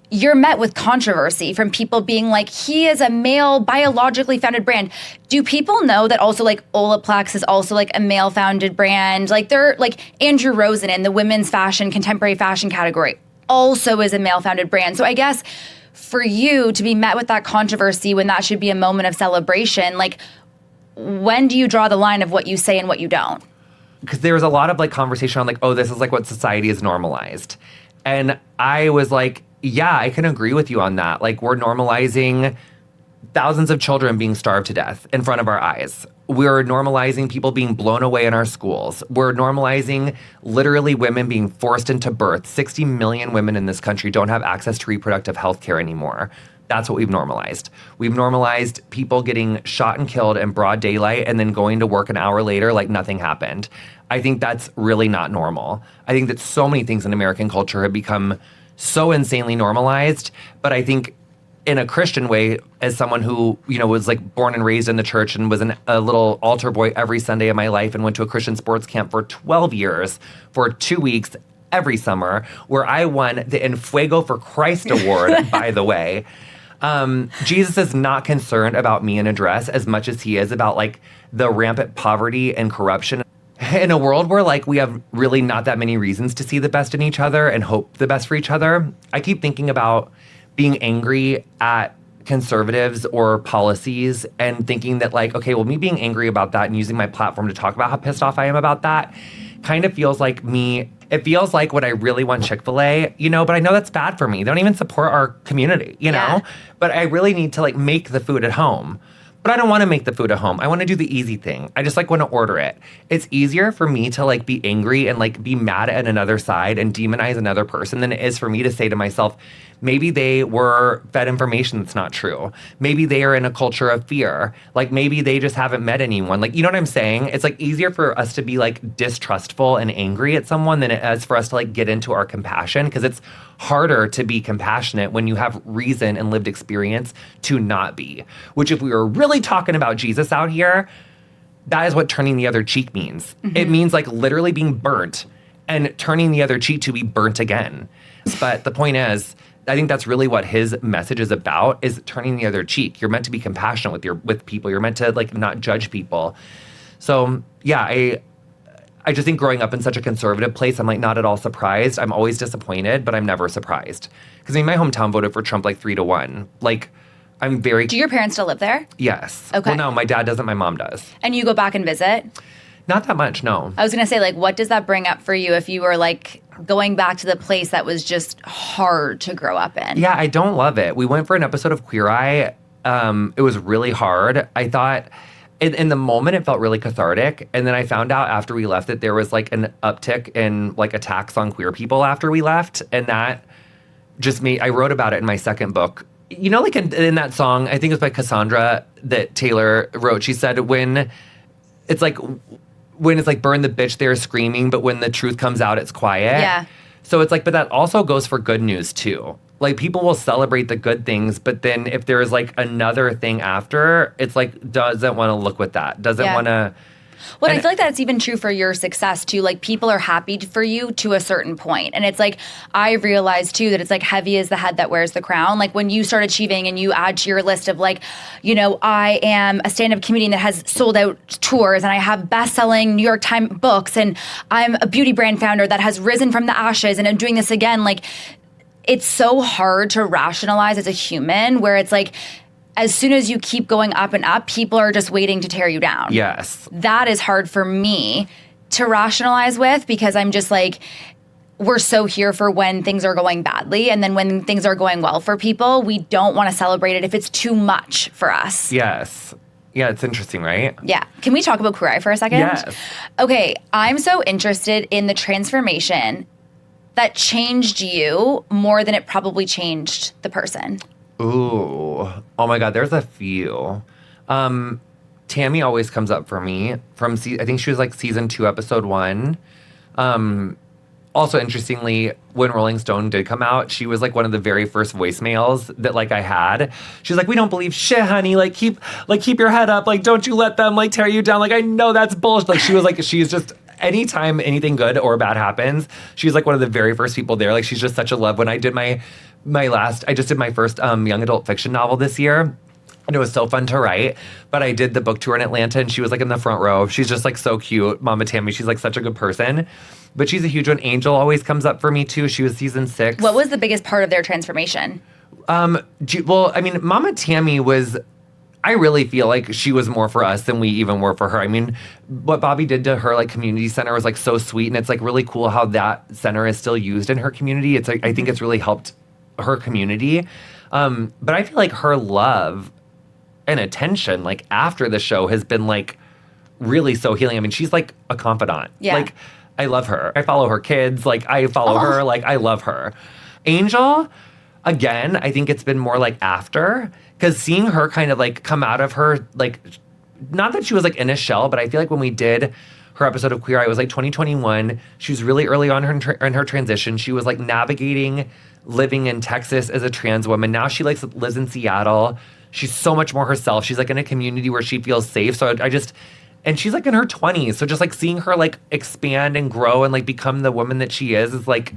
You're met with controversy from people being like, he is a male, biologically founded brand. Do people know that also like Olaplex is also like a male founded brand? Like they're like Andrew Rosen in the women's fashion, contemporary fashion category also is a male founded brand. So I guess for you to be met with that controversy when that should be a moment of celebration, like when do you draw the line of what you say and what you don't? Because there was a lot of like conversation on like, oh, this is like what society is normalized. And I was like, yeah, I can agree with you on that. Like, we're normalizing thousands of children being starved to death in front of our eyes. We're normalizing people being blown away in our schools. We're normalizing literally women being forced into birth. 60 million women in this country don't have access to reproductive health care anymore. That's what we've normalized. We've normalized people getting shot and killed in broad daylight and then going to work an hour later like nothing happened. I think that's really not normal. I think that so many things in American culture have become so insanely normalized, but I think in a Christian way, as someone who, you know, was like born and raised in the church and was a little altar boy every Sunday of my life and went to a Christian sports camp for 12 years for 2 weeks every summer, where I won the En Fuego for Christ award, by the way. Jesus is not concerned about me in a dress as much as he is about like the rampant poverty and corruption. In a world where like we have really not that many reasons to see the best in each other and hope the best for each other, I keep thinking about being angry at conservatives or policies and thinking that like, okay, well, me being angry about that and using my platform to talk about how pissed off I am about that kind of feels like me. It feels like what I really want Chick-fil-A, you know, but I know that's bad for me. They don't even support our community, you know? But I really need to like make the food at home. But I don't want to make the food at home. I want to do the easy thing. I just like want to order it. It's easier for me to like be angry and like be mad at another side and demonize another person than it is for me to say to myself, maybe they were fed information that's not true. Maybe they are in a culture of fear. Like maybe they just haven't met anyone. Like, you know what I'm saying? It's like easier for us to be like distrustful and angry at someone than it is for us to like get into our compassion, because it's harder to be compassionate when you have reason and lived experience to not be. Which if we were really talking about Jesus out here, that is what turning the other cheek means. Mm-hmm. It means like literally being burnt and turning the other cheek to be burnt again. But the point is, I think that's really what his message is about, is turning the other cheek. You're meant to be compassionate with people. You're meant to like not judge people. So yeah, I just think growing up in such a conservative place, I'm like not at all surprised. I'm always disappointed, but I'm never surprised. Because I mean, my hometown voted for Trump like 3-1. Like, I'm very... Do your parents still live there? Yes. Okay. Well, no, my dad doesn't, my mom does. And you go back and visit? Not that much, no. I was going to say, like, what does that bring up for you if you were, like, going back to the place that was just hard to grow up in? Yeah, I don't love it. We went for an episode of Queer Eye. It was really hard. I thought, in the moment, it felt really cathartic. And then I found out after we left that there was, like, an uptick in, like, attacks on queer people after we left. And that just made... I wrote about it in my second book. You know, like, in that song, I think it was by Cassandra that Taylor wrote, she said, when it's like burn the bitch, they're screaming, but when the truth comes out, it's quiet. Yeah. So it's like, but that also goes for good news too. Like people will celebrate the good things, but then if there's like another thing after, it's like, doesn't want to look with that. Doesn't want to. Well, I feel like that's even true for your success too. Like people are happy for you to a certain point. And it's like, I realized too that it's like heavy is the head that wears the crown. Like when you start achieving and you add to your list of like, you know, I am a stand-up comedian that has sold out tours and I have best-selling New York Times books and I'm a beauty brand founder that has risen from the ashes and I'm doing this again. Like it's so hard to rationalize as a human where it's like, as soon as you keep going up and up, people are just waiting to tear you down. Yes. That is hard for me to rationalize with because I'm just like, we're so here for when things are going badly. And then when things are going well for people, we don't want to celebrate it if it's too much for us. Yes. Yeah, it's interesting, right? Yeah. Can we talk about Queer Eye for a second? Yes. Okay. I'm so interested in the transformation that changed you more than it probably changed the person. Ooh. Oh my God, there's a few. Tammy always comes up for me from, I think she was like season 2, episode 1. Also, interestingly, when Rolling Stone did come out, she was like one of the very first voicemails that like I had. She's like, we don't believe shit, honey. Like keep your head up. Like, don't you let them like tear you down. Like, I know that's bullshit. Like she was like, she's just, anytime anything good or bad happens, she's like one of the very first people there. Like she's just such a love. When I did I just did my first young adult fiction novel this year. And it was so fun to write. But I did the book tour in Atlanta and she was like in the front row. She's just like so cute. Mama Tammy, she's like such a good person. But she's a huge one. Angel always comes up for me too. She was season 6. What was the biggest part of their transformation? Well, I mean, Mama Tammy was... I really feel like she was more for us than we even were for her. I mean, what Bobby did to her like community center was like so sweet, and it's like really cool how that center is still used in her community. It's like I think it's really helped her community. But I feel like her love and attention like after the show has been like really so healing. I mean, she's like a confidant. Yeah. Like I love her. I follow her kids. Like I follow her. Like I love her. Angel, again, I think it's been more like after. Because seeing her kind of like come out of her, like, not that she was like in a shell, but I feel like when we did her episode of Queer Eye, it was like 2021. She was really early on in her transition. She was like navigating living in Texas as a trans woman. Now she like lives in Seattle. She's so much more herself. She's like in a community where she feels safe. So and she's like in her 20s. So just like seeing her like expand and grow and like become the woman that she is like,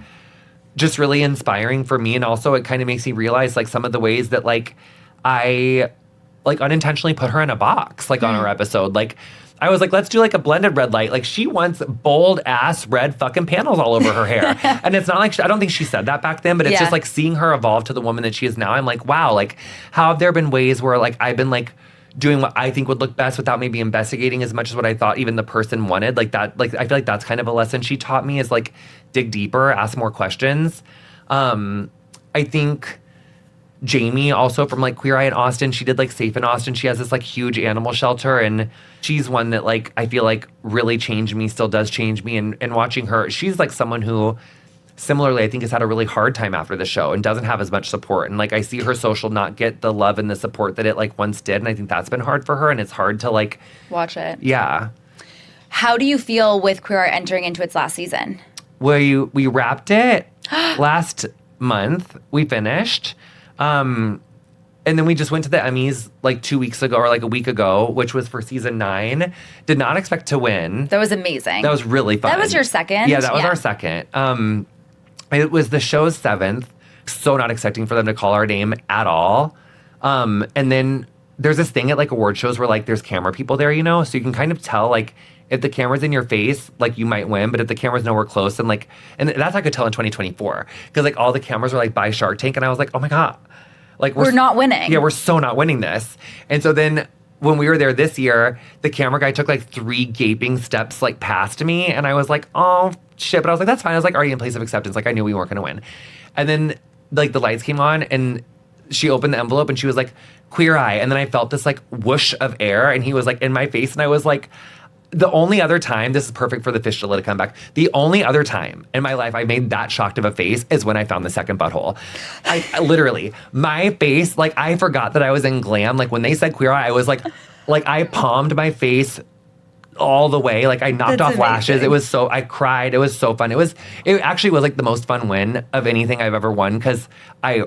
just really inspiring for me. And also it kind of makes me realize like some of the ways that like I like unintentionally put her in a box, like on her episode. Like I was like, let's do like a blended red light. Like she wants bold ass red fucking panels all over her hair. And it's not like, I don't think she said that back then, but it's just like seeing her evolve to the woman that she is now. I'm like, wow, like how have there been ways where like I've been like doing what I think would look best without maybe investigating as much as what I thought even the person wanted. Like that, like I feel like that's kind of a lesson she taught me is like dig deeper, ask more questions. I think Jamie also from like Queer Eye in Austin, she did like Safe in Austin. She has this like huge animal shelter and she's one that like I feel like really changed me, still does change me. And watching her, she's like someone who similarly I think has had a really hard time after the show and doesn't have as much support. And like I see her social not get the love and the support that it like once did. And I think that's been hard for her and it's hard to like watch it. Yeah. How do you feel with Queer Eye entering into its last season? We wrapped it last month. We finished. And then we just went to the Emmys like 2 weeks ago or like a week ago, which was for season 9. Did not expect to win. That was amazing. That was really fun. That was your second? Yeah, that was our second. It was the show's 7th. So not expecting for them to call our name at all. And then there's this thing at like award shows where like there's camera people there, you know? So you can kind of tell like if the camera's in your face, like you might win, but if the camera's nowhere close and like, and that's I could tell in 2024 because like all the cameras were like by Shark Tank and I was like, oh my God. Like we're not winning. Yeah, we're so not winning this. And so then when we were there this year, the camera guy took like 3 gaping steps like past me. And I was like, oh shit. But I was like, that's fine. I was like already in place of acceptance. Like I knew we weren't going to win. And then like the lights came on and she opened the envelope and she was like, Queer Eye. And then I felt this like whoosh of air and he was like in my face. And I was like, the only other time, this is perfect for the fistula to come back. The only other time in my life I made that shocked of a face is when I found the second butthole. I literally, my face, like I forgot that I was in glam. Like when they said Queer Eye, I was like I palmed my face all the way. Like I knocked off lashes. It was so, I cried. It was so fun. It actually was like the most fun win of anything I've ever won because I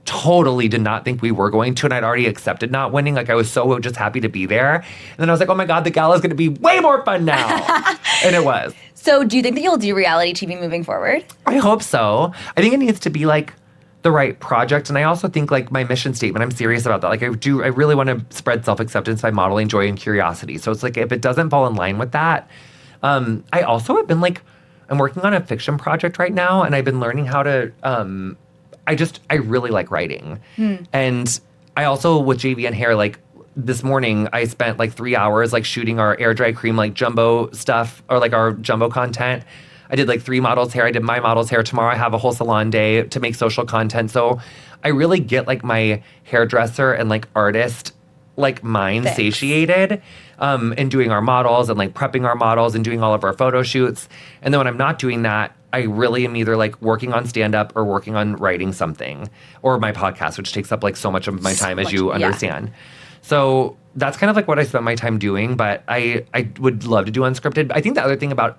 totally did not think we were going to, and I'd already accepted not winning. Like I was so just happy to be there. And then I was like, oh my God, the gala is going to be way more fun now. And it was. So do you think that you'll do reality TV moving forward? I hope so. I think it needs to be like the right project. And I also think like my mission statement, I'm serious about that. Like I really want to spread self-acceptance by modeling joy and curiosity. So it's like, if it doesn't fall in line with that, I also have been like, I'm working on a fiction project right now and I've been learning how to, I really like writing. And I also, with JVN Hair, like this morning, I spent like 3 hours like shooting our air dry cream, like jumbo stuff or like our jumbo content. I did like 3 models' hair. I did my model's hair. Tomorrow I have a whole salon day to make social content. So I really get like my hairdresser and like artist like mind satiated in doing our models and like prepping our models and doing all of our photo shoots. And then when I'm not doing that, I really am either like working on stand-up or working on writing something or my podcast, which takes up like so much of my time, as you understand. So that's kind of like what I spend my time doing, but I would love to do unscripted. I think the other thing about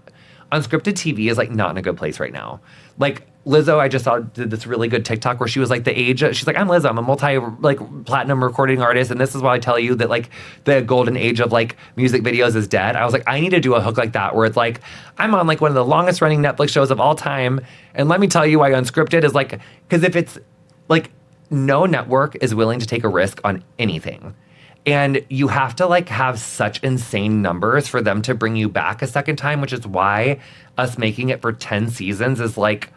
unscripted TV is like not in a good place right now. Like Lizzo, I just saw did this really good TikTok where she was like the age, she's like, I'm Lizzo, I'm a multi-platinum recording artist, and this is why I tell you that like the golden age of like music videos is dead. I was like, I need to do a hook like that where it's like, I'm on like one of the longest running Netflix shows of all time, and let me tell you why unscripted is like, because if it's like no network is willing to take a risk on anything. And you have to like have such insane numbers for them to bring you back a second time, which is why us making it for 10 seasons is like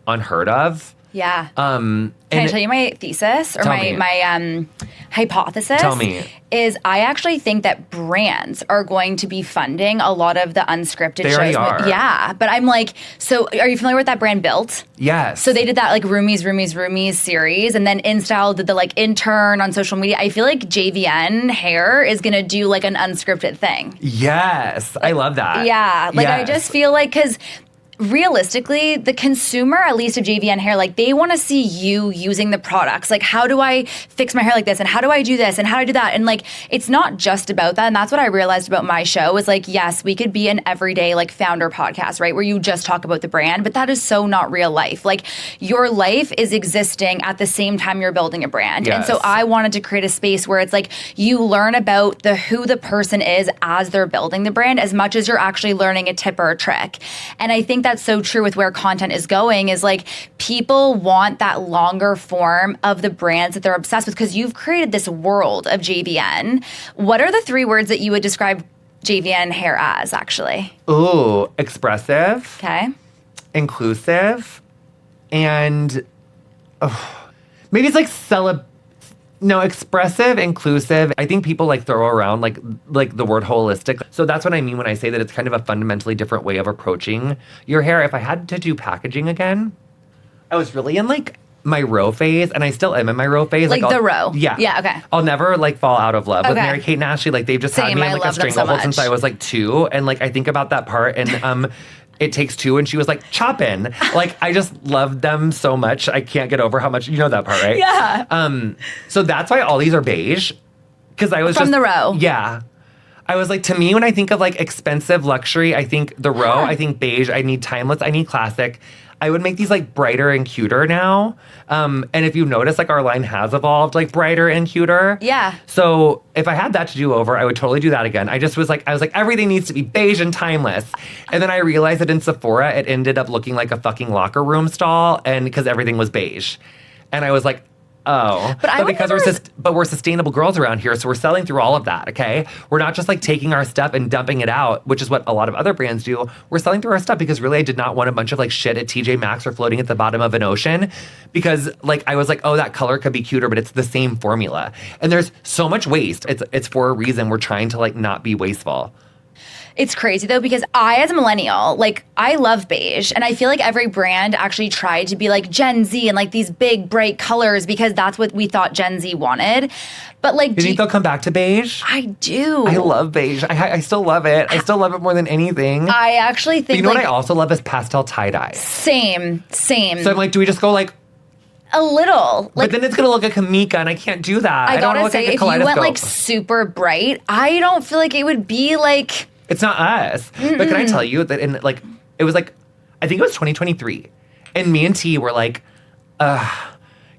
unheard of. Yeah. Can I tell you my thesis or my hypothesis? Tell me. Is I actually think that brands are going to be funding a lot of the unscripted shows. They already are. Yeah, but I'm like, so are you familiar with that brand Built? Yes. So they did that like Roomies series, and then InStyle did the like intern on social media. I feel like JVN Hair is gonna do like an unscripted thing. Yes, I love that. Yeah, like I just feel like because realistically, the consumer, at least of JVN Hair, like they want to see you using the products. Like, how do I fix my hair like this? And how do I do this? And how do I do that? And like, it's not just about that. And that's what I realized about my show is like, yes, we could be an everyday like founder podcast, right? Where you just talk about the brand, but that is so not real life. Like your life is existing at the same time you're building a brand. Yes. And so I wanted to create a space where it's like you learn about who the person is as they're building the brand as much as you're actually learning a tip or a trick. And I think think that's so true with where content is going is like people want that longer form of the brands that they're obsessed with because you've created this world of JVN. What are the 3 words that you would describe JVN Hair as, actually? Ooh, expressive. Okay. Inclusive. And maybe it's like expressive, inclusive. I think people like throw around like the word holistic. So that's what I mean when I say that it's kind of a fundamentally different way of approaching your hair. If I had to do packaging again, I was really in like my row phase, and I still am in my row phase. Like the row? Yeah. Yeah, okay. I'll never like fall out of love with Okay. Mary-Kate and Ashley. Like they've just had Same, me in I like a love them so stranglehold since much. I was like 2. And like I think about that part and It Takes Two, and she was like chopping. Like I just loved them so much. I can't get over how much, you know that part, right? Yeah. So that's why all these are beige. Because I was From the row. Yeah. I was like, to me, when I think of like expensive luxury, I think the row, I think beige, I need timeless, I need classic. I would make these like brighter and cuter now. And if you notice, like our line has evolved like brighter and cuter. Yeah. So if I had that to do over, I would totally do that again. I was like, everything needs to be beige and timeless. And then I realized that in Sephora, it ended up looking like a fucking locker room stall, and because everything was beige. And I was like, oh, But because we're sustainable girls around here, so we're selling through all of that, okay? We're not just like taking our stuff and dumping it out, which is what a lot of other brands do. We're selling through our stuff because really I did not want a bunch of like shit at TJ Maxx or floating at the bottom of an ocean, because like I was like, oh, that color could be cuter, but it's the same formula. And there's so much waste. It's for a reason. We're trying to like not be wasteful. It's crazy though, because I, as a millennial, like I love beige, and I feel like every brand actually tried to be like Gen Z and like these big bright colors because that's what we thought Gen Z wanted. But like, Do you think they'll come back to beige? I do. I love beige. I still love it. I still love it more than anything. I actually think But you know like, what I also love is pastel tie-dye. Same. So I'm like, do we just go like, A little. Like, but then it's gonna look like Kamika, and I can't do that. I don't gotta wanna look say, like a if you went kaleidoscope. like super bright, I don't feel like it would be like. It's not us. But can I tell you that in like, it was like, I think it was 2023. And me and T were like,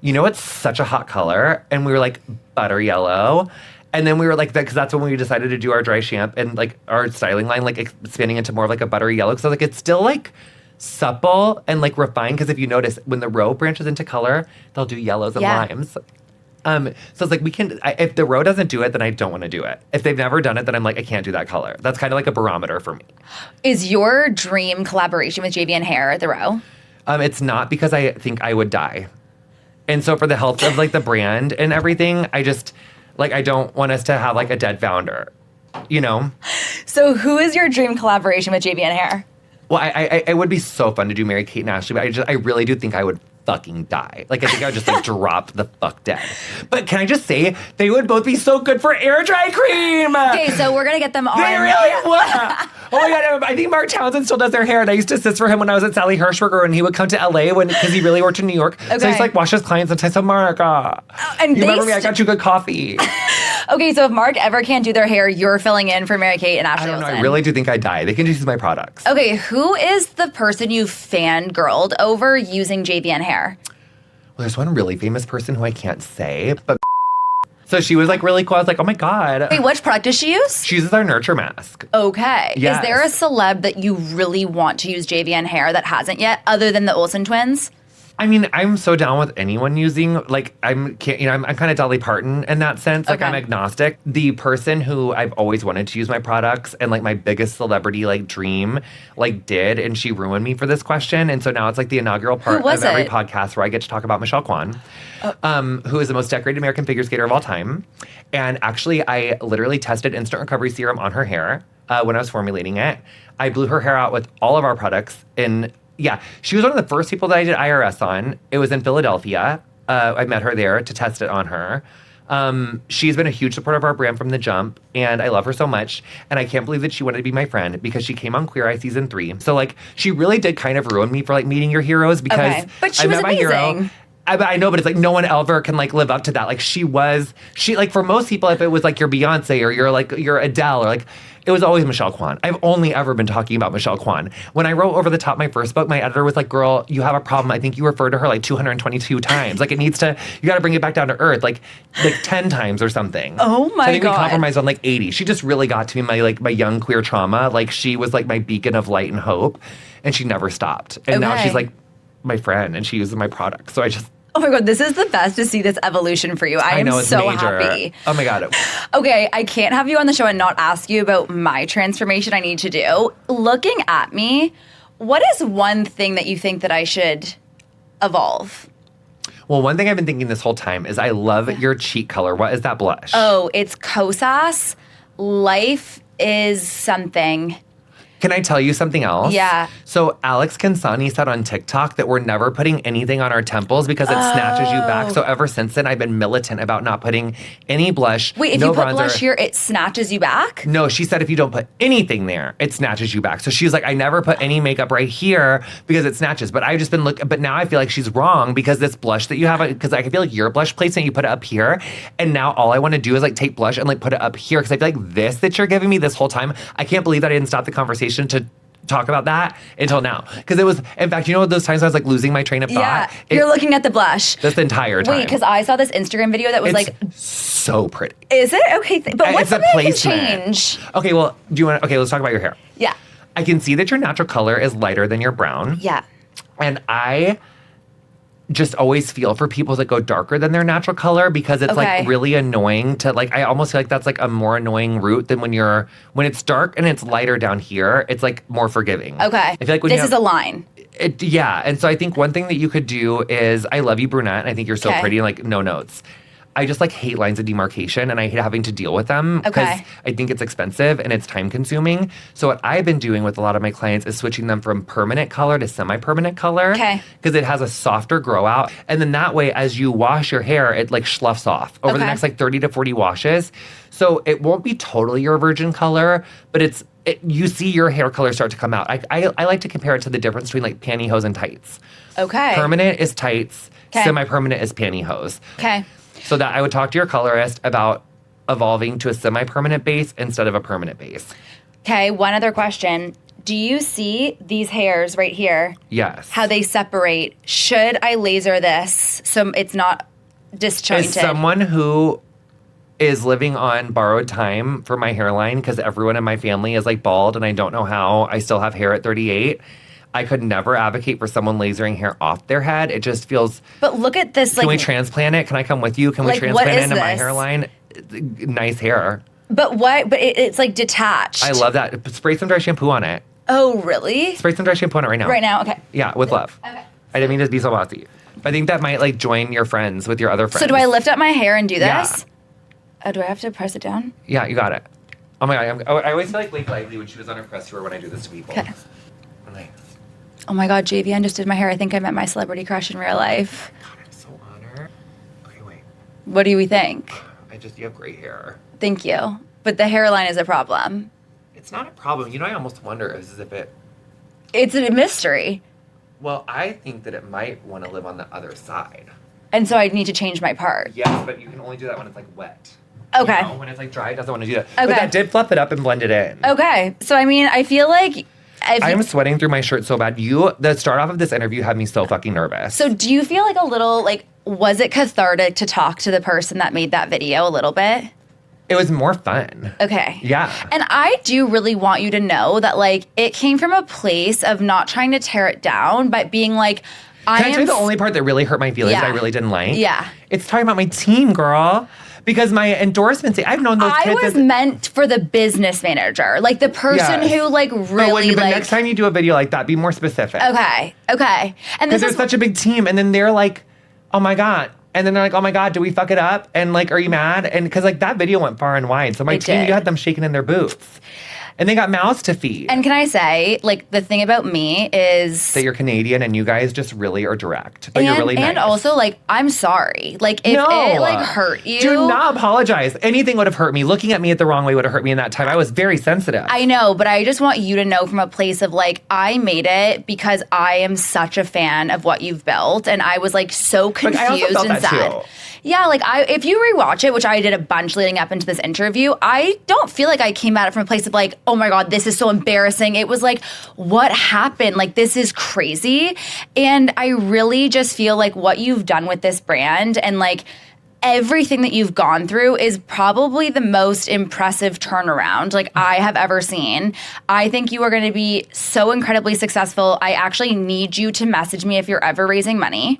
you know, it's such a hot color. And we were like, butter yellow. And then we were like, because that's when we decided to do our dry shampoo and like our styling line, like expanding into more of like a buttery yellow. So like, it's still like supple and like refined. Because if you notice, when the row branches into color, they'll do yellows and limes. So it's like if the row doesn't do it, then I don't want to do it. If they've never done it, then I'm like, I can't do that color. That's kind of like a barometer for me. Is your dream collaboration with JVN Hair the row? It's not, because I think I would die. And so for the health of like the brand and everything, I just like, I don't want us to have like a dead founder, you know? So who is your dream collaboration with JVN Hair? Well, I would be so fun to do Mary-Kate and Ashley, but I really do think I would fucking die. Like, I think I would just like drop the fuck dead. But can I just say, they would both be so good for air dry cream. Okay, so we're gonna get them on. They really would. Oh my God, I think Mark Townsend still does their hair, and I used to assist for him when I was at Sally Hirschberger, and he would come to LA because he really worked in New York. So I used to like watch his clients and say, so Mark, and you remember me? I got you good coffee. Okay, so if Mark ever can't do their hair, you're filling in for Mary-Kate and Ashley I don't know. Olsen. I really do think I'd die. They can just use my products. Okay, who is the person you fangirled over using JVN Hair? Well, there's one really famous person who I can't say, but so she was like really cool. I was like, oh my God. Wait, which product does she use? She uses our Nurture Mask. Okay. Yes. Is there a celeb that you really want to use JVN Hair that hasn't yet, other than the Olsen twins? I mean, I'm so down with anyone using, like, I'm kind of Dolly Parton in that sense. Like, Okay. I'm agnostic. The person who I've always wanted to use my products and, like, my biggest celebrity, like, dream, like, did, and she ruined me for this question. And so now it's, like, the inaugural part of every podcast where I get to talk about Michelle Kwan, who is the most decorated American figure skater of all time. And actually, I literally tested Instant Recovery Serum on her hair when I was formulating it. I blew her hair out with all of our products in... Yeah, she was one of the first people that I did IRS on. It was in Philadelphia. I met her there to test it on her. She's been a huge supporter of our brand from the jump, and I love her so much. And I can't believe that she wanted to be my friend because she came on Queer Eye season 3. So like, she really did kind of ruin me for like meeting your heroes because But she I was met my hero. amazing. I know, but it's like no one ever can like live up to that. Like she like for most people, if it was like your Beyonce or your Adele or like, it was always Michelle Kwan. I've only ever been talking about Michelle Kwan. When I wrote Over the Top my first book, my editor was like, girl, you have a problem. I think you referred to her like 222 times. Like you got to bring it back down to earth, like 10 times or something. Oh my so I think God. we compromised on like 80. She just really got to me, my young queer trauma. Like she was like my beacon of light and hope, and she never stopped. And now she's like my friend, and she uses my product. So I just. Oh my God, this is the best to see this evolution for you. I am know, it's so major. happy. Oh my God. Okay, I can't have you on the show and not ask you about my transformation I need to do. Looking at me, what is one thing that you think that I should evolve? Well, one thing I've been thinking this whole time is I love your cheek color. What is that blush? Oh, it's Kosas. Life is something. Can I tell you something else? Yeah. So Alex Kansani said on TikTok that we're never putting anything on our temples because it snatches you back. So ever since then, I've been militant about not putting any blush. Wait, if no you put bronzer. blush here, it snatches you back? No, she said if you don't put anything there, it snatches you back. So she's like, I never put any makeup right here because it snatches. But I've just been but now I feel like she's wrong because this blush that you have, because I feel like your blush placement, you put it up here. And now all I want to do is like take blush and like put it up here because I feel like this that you're giving me this whole time, I can't believe that I didn't stop the conversation to talk about that until now. Because it was, in fact, you know those times I was like losing my train of thought? Yeah, you're looking at the blush. This entire time. Wait, because I saw this Instagram video that was It's like... so pretty. Is it? Okay, but what's It's a something I can placement. change? Okay, well, let's talk about your hair. Yeah. I can see that your natural color is lighter than your brown. Yeah. And I just always feel for people that go darker than their natural color because it's like really annoying to like, I almost feel like that's like a more annoying route than when it's dark and it's lighter down here, it's like more forgiving. Okay. I feel like when this is a line. Yeah. And so I think one thing that you could do is, I love you, brunette, and I think you're so pretty, and like no notes. I just like hate lines of demarcation and I hate having to deal with them because I think it's expensive and it's time consuming. So what I've been doing with a lot of my clients is switching them from permanent color to semi-permanent color. Okay. Because it has a softer grow out. And then that way, as you wash your hair, it like sloughs off over the next like 30 to 40 washes. So it won't be totally your virgin color, but you see your hair color start to come out. I like to compare it to the difference between like pantyhose and tights. Okay. Permanent is tights. Semi-permanent is pantyhose. Okay. So that I would talk to your colorist about evolving to a semi-permanent base instead of a permanent base. Okay, one other question. Do you see these hairs right here? Yes. How they separate? Should I laser this so it's not disjointed? As someone who is living on borrowed time for my hairline because everyone in my family is like bald and I don't know how I still have hair at 38, I could never advocate for someone lasering hair off their head. It just feels... But look at this, Can we transplant it? Can I come with you? Can we transplant it into my hairline? Nice hair. But what? But it's like detached. I love that. Spray some dry shampoo on it. Oh, really? Spray some dry shampoo on it right now. Right now? Okay. Yeah, with love. Okay. I didn't mean to be so bossy. But I think that might like join your friends with your other friends. So do I lift up my hair and do this? Yeah. Oh, do I have to press it down? Yeah, you got it. Oh my God. I always feel like Blake Lively when she was on her press tour when I do this to people. Okay. I'm like, Oh my God, JVN just did my hair. I think I met my celebrity crush in real life. God, I'm so honored. Okay, wait. What do we think? You have great hair. Thank you. But the hairline is a problem. It's not a problem. You know, I almost wonder as if it... It's a mystery. Well, I think that it might want to live on the other side. And so I need to change my part. Yes, but you can only do that when it's like wet. Okay. You know, when it's like dry, it doesn't want to do that. Okay. But that did fluff it up and blend it in. Okay. So, I mean, I feel like... I'm sweating through my shirt so bad. The start off of this interview had me so fucking nervous. So do you feel like a little, like, was it cathartic to talk to the person that made that video a little bit? It was more fun. Okay. Yeah. And I do really want you to know that, like, it came from a place of not trying to tear it down, but being like, Can I tell you the only part that really hurt my feelings that I really didn't like? Yeah. It's talking about my team, girl. Because my endorsements, I've known those kids. I was meant for the business manager, like the person who, like, really, but next time you do a video like that, be more specific. Okay. And because there's such a big team, and then they're like, oh my God. And then they're like, oh my God, do we fuck it up? And like, are you mad? And because like that video went far and wide. So my team, you had them shaking in their boots. And they got mouths to feed. And can I say, like, the thing about me is that you're Canadian and you guys just really are direct. But you're really nice. And also, like, I'm sorry. Like, if it, like, hurt you. Do not apologize. Anything would have hurt me. Looking at me the wrong way would have hurt me in that time. I was very sensitive. I know, but I just want you to know from a place of, like, I made it because I am such a fan of what you've built. And I was, like, so confused I also felt and that sad. too. Yeah, like, if you rewatch it, which I did a bunch leading up into this interview, I don't feel like I came at it from a place of, like, oh my God, this is so embarrassing. It was like, what happened? Like, this is crazy. And I really just feel like what you've done with this brand and, like, everything that you've gone through is probably the most impressive turnaround like I have ever seen. I think you are going to be so incredibly successful. I actually need you to message me if you're ever raising money.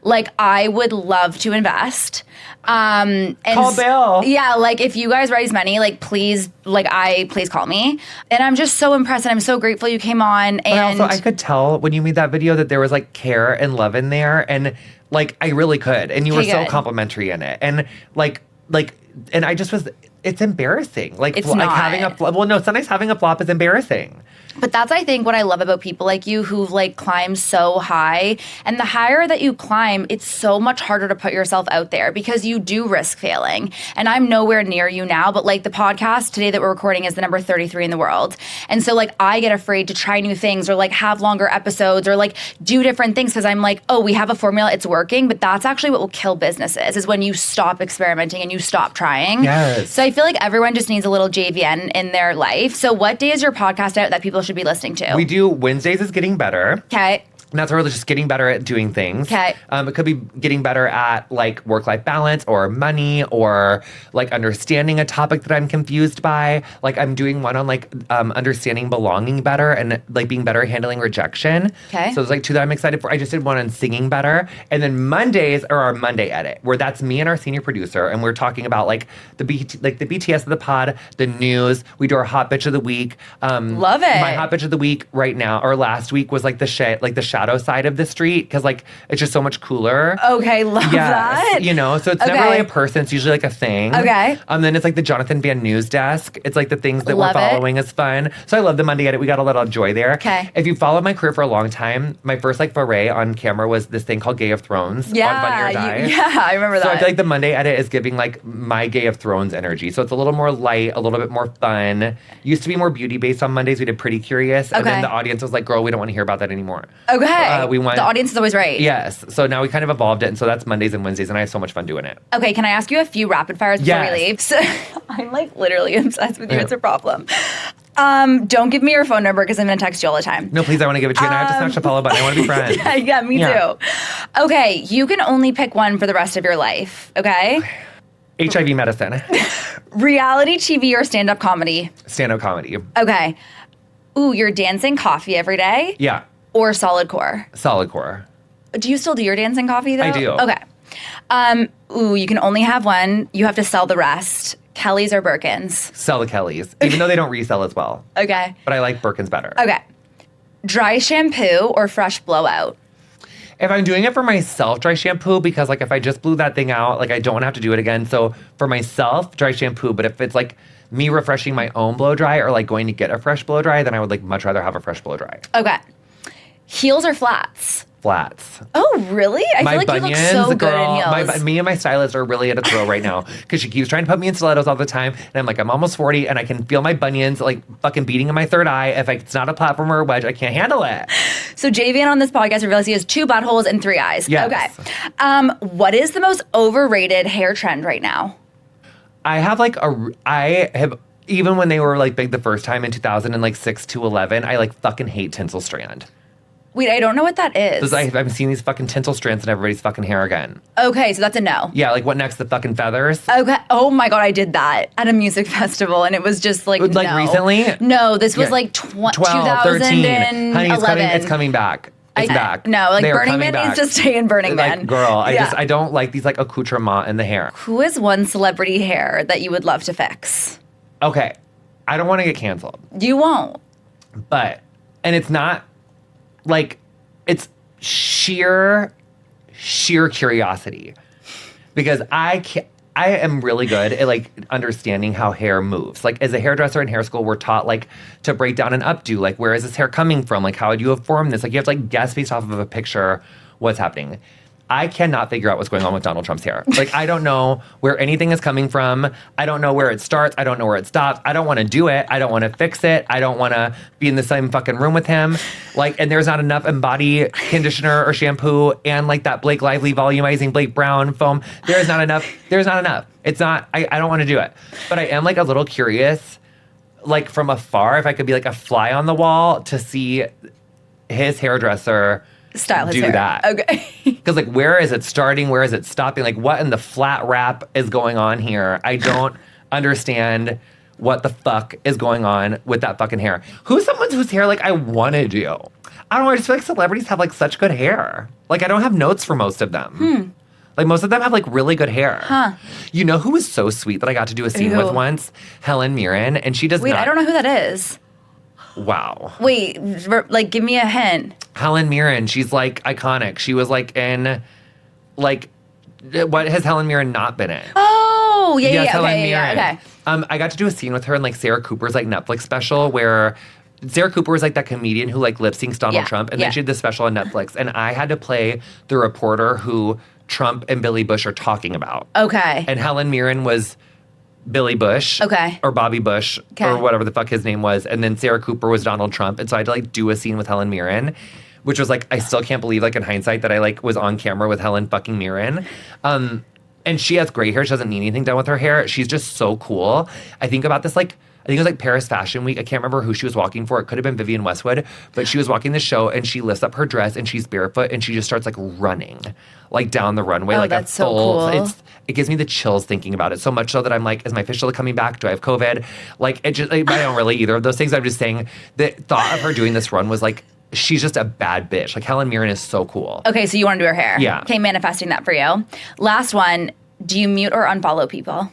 Like, I would love to invest. And call Bill. Yeah, like, if you guys raise money, like, please call me. And I'm just so impressed and I'm so grateful you came on. And also, I could tell when you made that video that there was, like, care and love in there. And, like, I really could. And you were so complimentary in it. And, and I just was, it's embarrassing. Like, it's like not. having a, well, no, sometimes having a flop is embarrassing. But that's, I think, what I love about people like you who've, like, climbed so high. And the higher that you climb, it's so much harder to put yourself out there because you do risk failing. And I'm nowhere near you now, but, like, the podcast today that we're recording is the number 33 in the world. And so, like, I get afraid to try new things or, like, have longer episodes or, like, do different things because I'm like, oh, we have a formula, it's working. But that's actually what will kill businesses is when you stop experimenting and you stop trying. Yes. So I feel like everyone just needs a little JVN in their life. So what day is your podcast out that people should be listening to? We do Wednesdays is getting better. Okay. And that's where we're just getting better at doing things. Okay. It could be getting better at, like, work-life balance or money or, like, understanding a topic that I'm confused by. Like, I'm doing one on, like, understanding belonging better and, like, being better at handling rejection. Okay. So there's, like, two that I'm excited for. I just did one on singing better. And then Mondays are our Monday edit, where that's me and our senior producer. And we're talking about, like, the BTS of the pod, the news. We do our hot bitch of the week. Love it. My hot bitch of the week right now, or last week, was, like, the shadow side of the street because, like, it's just so much cooler. Okay, love that. You know, so it's never really a person. It's usually, like, a thing. Okay. Then it's, like, the Jonathan Van News desk. It's, like, the things that Love we're following is fun. So I love the Monday edit. We got a little joy there. Okay. If you followed my career for a long time, my first, like, foray on camera was this thing called Gay of Thrones on Funny or Die. I remember that. So I feel like the Monday edit is giving, like, my Gay of Thrones energy. So it's a little more light, a little bit more fun. Used to be more beauty-based on Mondays. We did Pretty Curious. And then the audience was like, girl, we don't want to hear about that anymore. Okay. We want... The audience is always right. Yes. So now we kind of evolved it. And so that's Mondays and Wednesdays. And I have so much fun doing it. Okay, can I ask you a few rapid fires before we leave? So, I'm, like, literally obsessed with you. It's a problem. Don't give me your phone number because I'm going to text you all the time. No, please, I want to give it to you. And I have to smash the follow button. I want to be friends. yeah, me too. Okay, you can only pick one for the rest of your life, okay? HIV medicine. Reality TV or stand-up comedy? Stand-up comedy. Okay. Ooh, you're dancing coffee every day? Yeah. Or solid core? Solid core. Do you still do your dancing coffee, though? I do. Okay. Ooh, you can only have one. You have to sell the rest. Kelly's or Birkins? Sell the Kellys, even though they don't resell as well. Okay. But I like Birkins better. Okay. Dry shampoo or fresh blowout? If I'm doing it for myself, dry shampoo, because, like, if I just blew that thing out, like, I don't want to have to do it again. So for myself, dry shampoo. But if it's, like, me refreshing my own blow dry or, like, going to get a fresh blow dry, then I would, like, much rather have a fresh blow dry. Okay. Heels or flats? Flats. Oh, really? I feel like bunions, you look so girl, good in heels. Me and my stylist are really at a throw right now because she keeps trying to put me in stilettos all the time. And I'm like, I'm almost 40 and I can feel my bunions, like, fucking beating in my third eye. If it's not a platform or a wedge, I can't handle it. So JVN on this podcast reveals he has 2 buttholes and 3 eyes. Yes. Okay. What is the most overrated hair trend right now? I have, even when they were, like, big the first time in 2006 to 11, I, like, fucking hate tinsel strand. Wait, I don't know what that is. I'm seeing these fucking tinsel strands in everybody's fucking hair again. Okay, so that's a no. Yeah, like, what next? The fucking feathers? Okay. Oh my God, I did that at a music festival, and it was just like, Like, no. recently? No, this was like 12, 2011. 13. Honey, it's coming back. It's back. No, like, They are Burning coming Man back. needs to stay in Burning Man. Like, girl, Yeah. I don't like these, like, accoutrements in the hair. Who is one celebrity hair that you would love to fix? Okay, I don't want to get canceled. You won't. But, and it's not, like, it's sheer curiosity. Because I am really good at like understanding how hair moves. Like as a hairdresser in hair school, we're taught like to break down an updo. Like where is this hair coming from? Like how would you have formed this? Like you have to like guess based off of a picture what's happening. I cannot figure out what's going on with Donald Trump's hair. Like, I don't know where anything is coming from. I don't know where it starts. I don't know where it stops. I don't want to do it. I don't want to fix it. I don't want to be in the same fucking room with him. Like, and there's not enough body conditioner or shampoo and like that Blake Lively volumizing Blake Brown foam. There's not enough. There's not enough. It's not, I don't want to do it. But I am like a little curious, like from afar, if I could be like a fly on the wall to see his hairdresser style his do hair. that. Okay. Because like, where is it starting? Where is it stopping? Like, what in the flat wrap is going on here? I don't understand what the fuck is going on with that fucking hair. Who's someone whose hair like I want to do? I don't know. I just feel like celebrities have like such good hair. Like I don't have notes for most of them. Like most of them have like really good hair. Huh. You know who was so sweet that I got to do a scene with once? Helen Mirren, and she does Wait, not. I don't know who that is. Wow. Wait, like give me a hint. Helen Mirren, she's like iconic. She was like in, like, what has Helen Mirren not been in? Oh, yeah, Yes, yeah, Helen okay, Mirren. yeah, okay. I got to do a scene with her in like Sarah Cooper's like Netflix special where Sarah Cooper was like that comedian who like lip syncs Donald Trump, and then she did this special on Netflix, and I had to play the reporter who Trump and Billy Bush are talking about. Okay. And Helen Mirren was Billy Bush. Okay. Or Bobby Bush. Okay. Or whatever the fuck his name was. And then Sarah Cooper was Donald Trump. And so I had to like do a scene with Helen Mirren, which was like, I still can't believe like in hindsight that I like was on camera with Helen fucking Mirren. And she has great hair. She doesn't need anything done with her hair. She's just so cool. I think about this like, I think it was like Paris Fashion Week. I can't remember who she was walking for. It could have been Vivienne Westwood, but she was walking the show and she lifts up her dress and she's barefoot and she just starts like running like down the runway. Oh, like that's a full, so cool. It gives me the chills thinking about it. So much so that I'm like, is my fistula coming back? Do I have COVID? Like it just, like, I don't really either of those things. I'm just saying the thought of her doing this run was like, she's just a bad bitch. Like Helen Mirren is so cool. Okay, so you want to do her hair. Yeah. Okay, manifesting that for you. Last one, do you mute or unfollow people?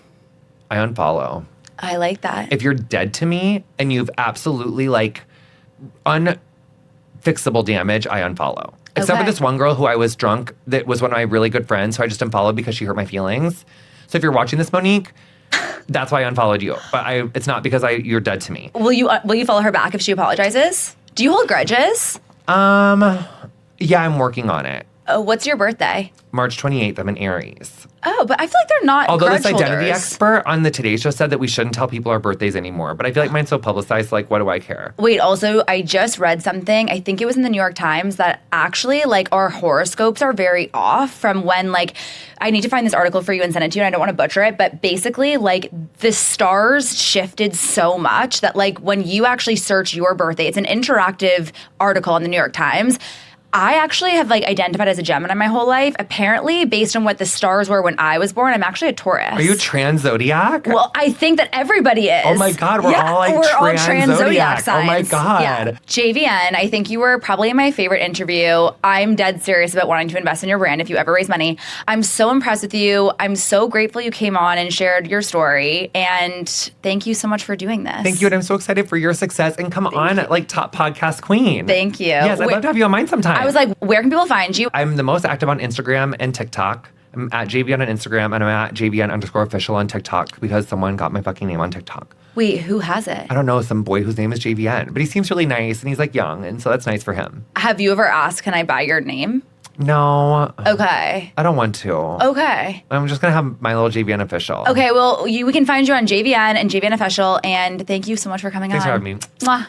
I unfollow. I like that. If you're dead to me and you've absolutely like unfixable damage, I unfollow. Except for Okay. this one girl who I was drunk that was one of my really good friends, who I just unfollowed because she hurt my feelings. So if you're watching this, Monique, that's why I unfollowed you. But it's not because you're dead to me. Will you follow her back if she apologizes? Do you hold grudges? Yeah, I'm working on it. What's your birthday? March 28th, I'm an Aries. Oh, but I feel like they're not Although grudge this identity holders. expert on the Today Show said that we shouldn't tell people our birthdays anymore. But I feel like mine's so publicized, like, what do I care? Wait, also, I just read something, I think it was in the New York Times, that actually, like, our horoscopes are very off from when, like, I need to find this article for you and send it to you, and I don't want to butcher it, but basically, like, the stars shifted so much that, like, when you actually search your birthday, it's an interactive article in the New York Times. I actually have like identified as a Gemini my whole life. Apparently, based on what the stars were when I was born, I'm actually a Taurus. Are you trans zodiac? Well, I think that everybody is. Oh my God, we're all like trans zodiac signs. Oh my God. Yeah. JVN, I think you were probably my favorite interview. I'm dead serious about wanting to invest in your brand if you ever raise money. I'm so impressed with you. I'm so grateful you came on and shared your story. And thank you so much for doing this. Thank you, and I'm so excited for your success. And come on, like top podcast queen. Thank you. Yes, I'd love to have you on mine sometime. I was like, where can people find you? I'm the most active on Instagram and TikTok. I'm at JVN on Instagram, and I'm at JVN_official on TikTok because someone got my fucking name on TikTok. Wait, who has it? I don't know, some boy whose name is JVN, but he seems really nice and he's like young, and so that's nice for him. Have you ever asked, can I buy your name? No. Okay. I don't want to. Okay. I'm just going to have my little JVN official. Okay, well, we can find you on JVN and JVN Official, and thank you so much for coming Thanks on. for having me. Mwah.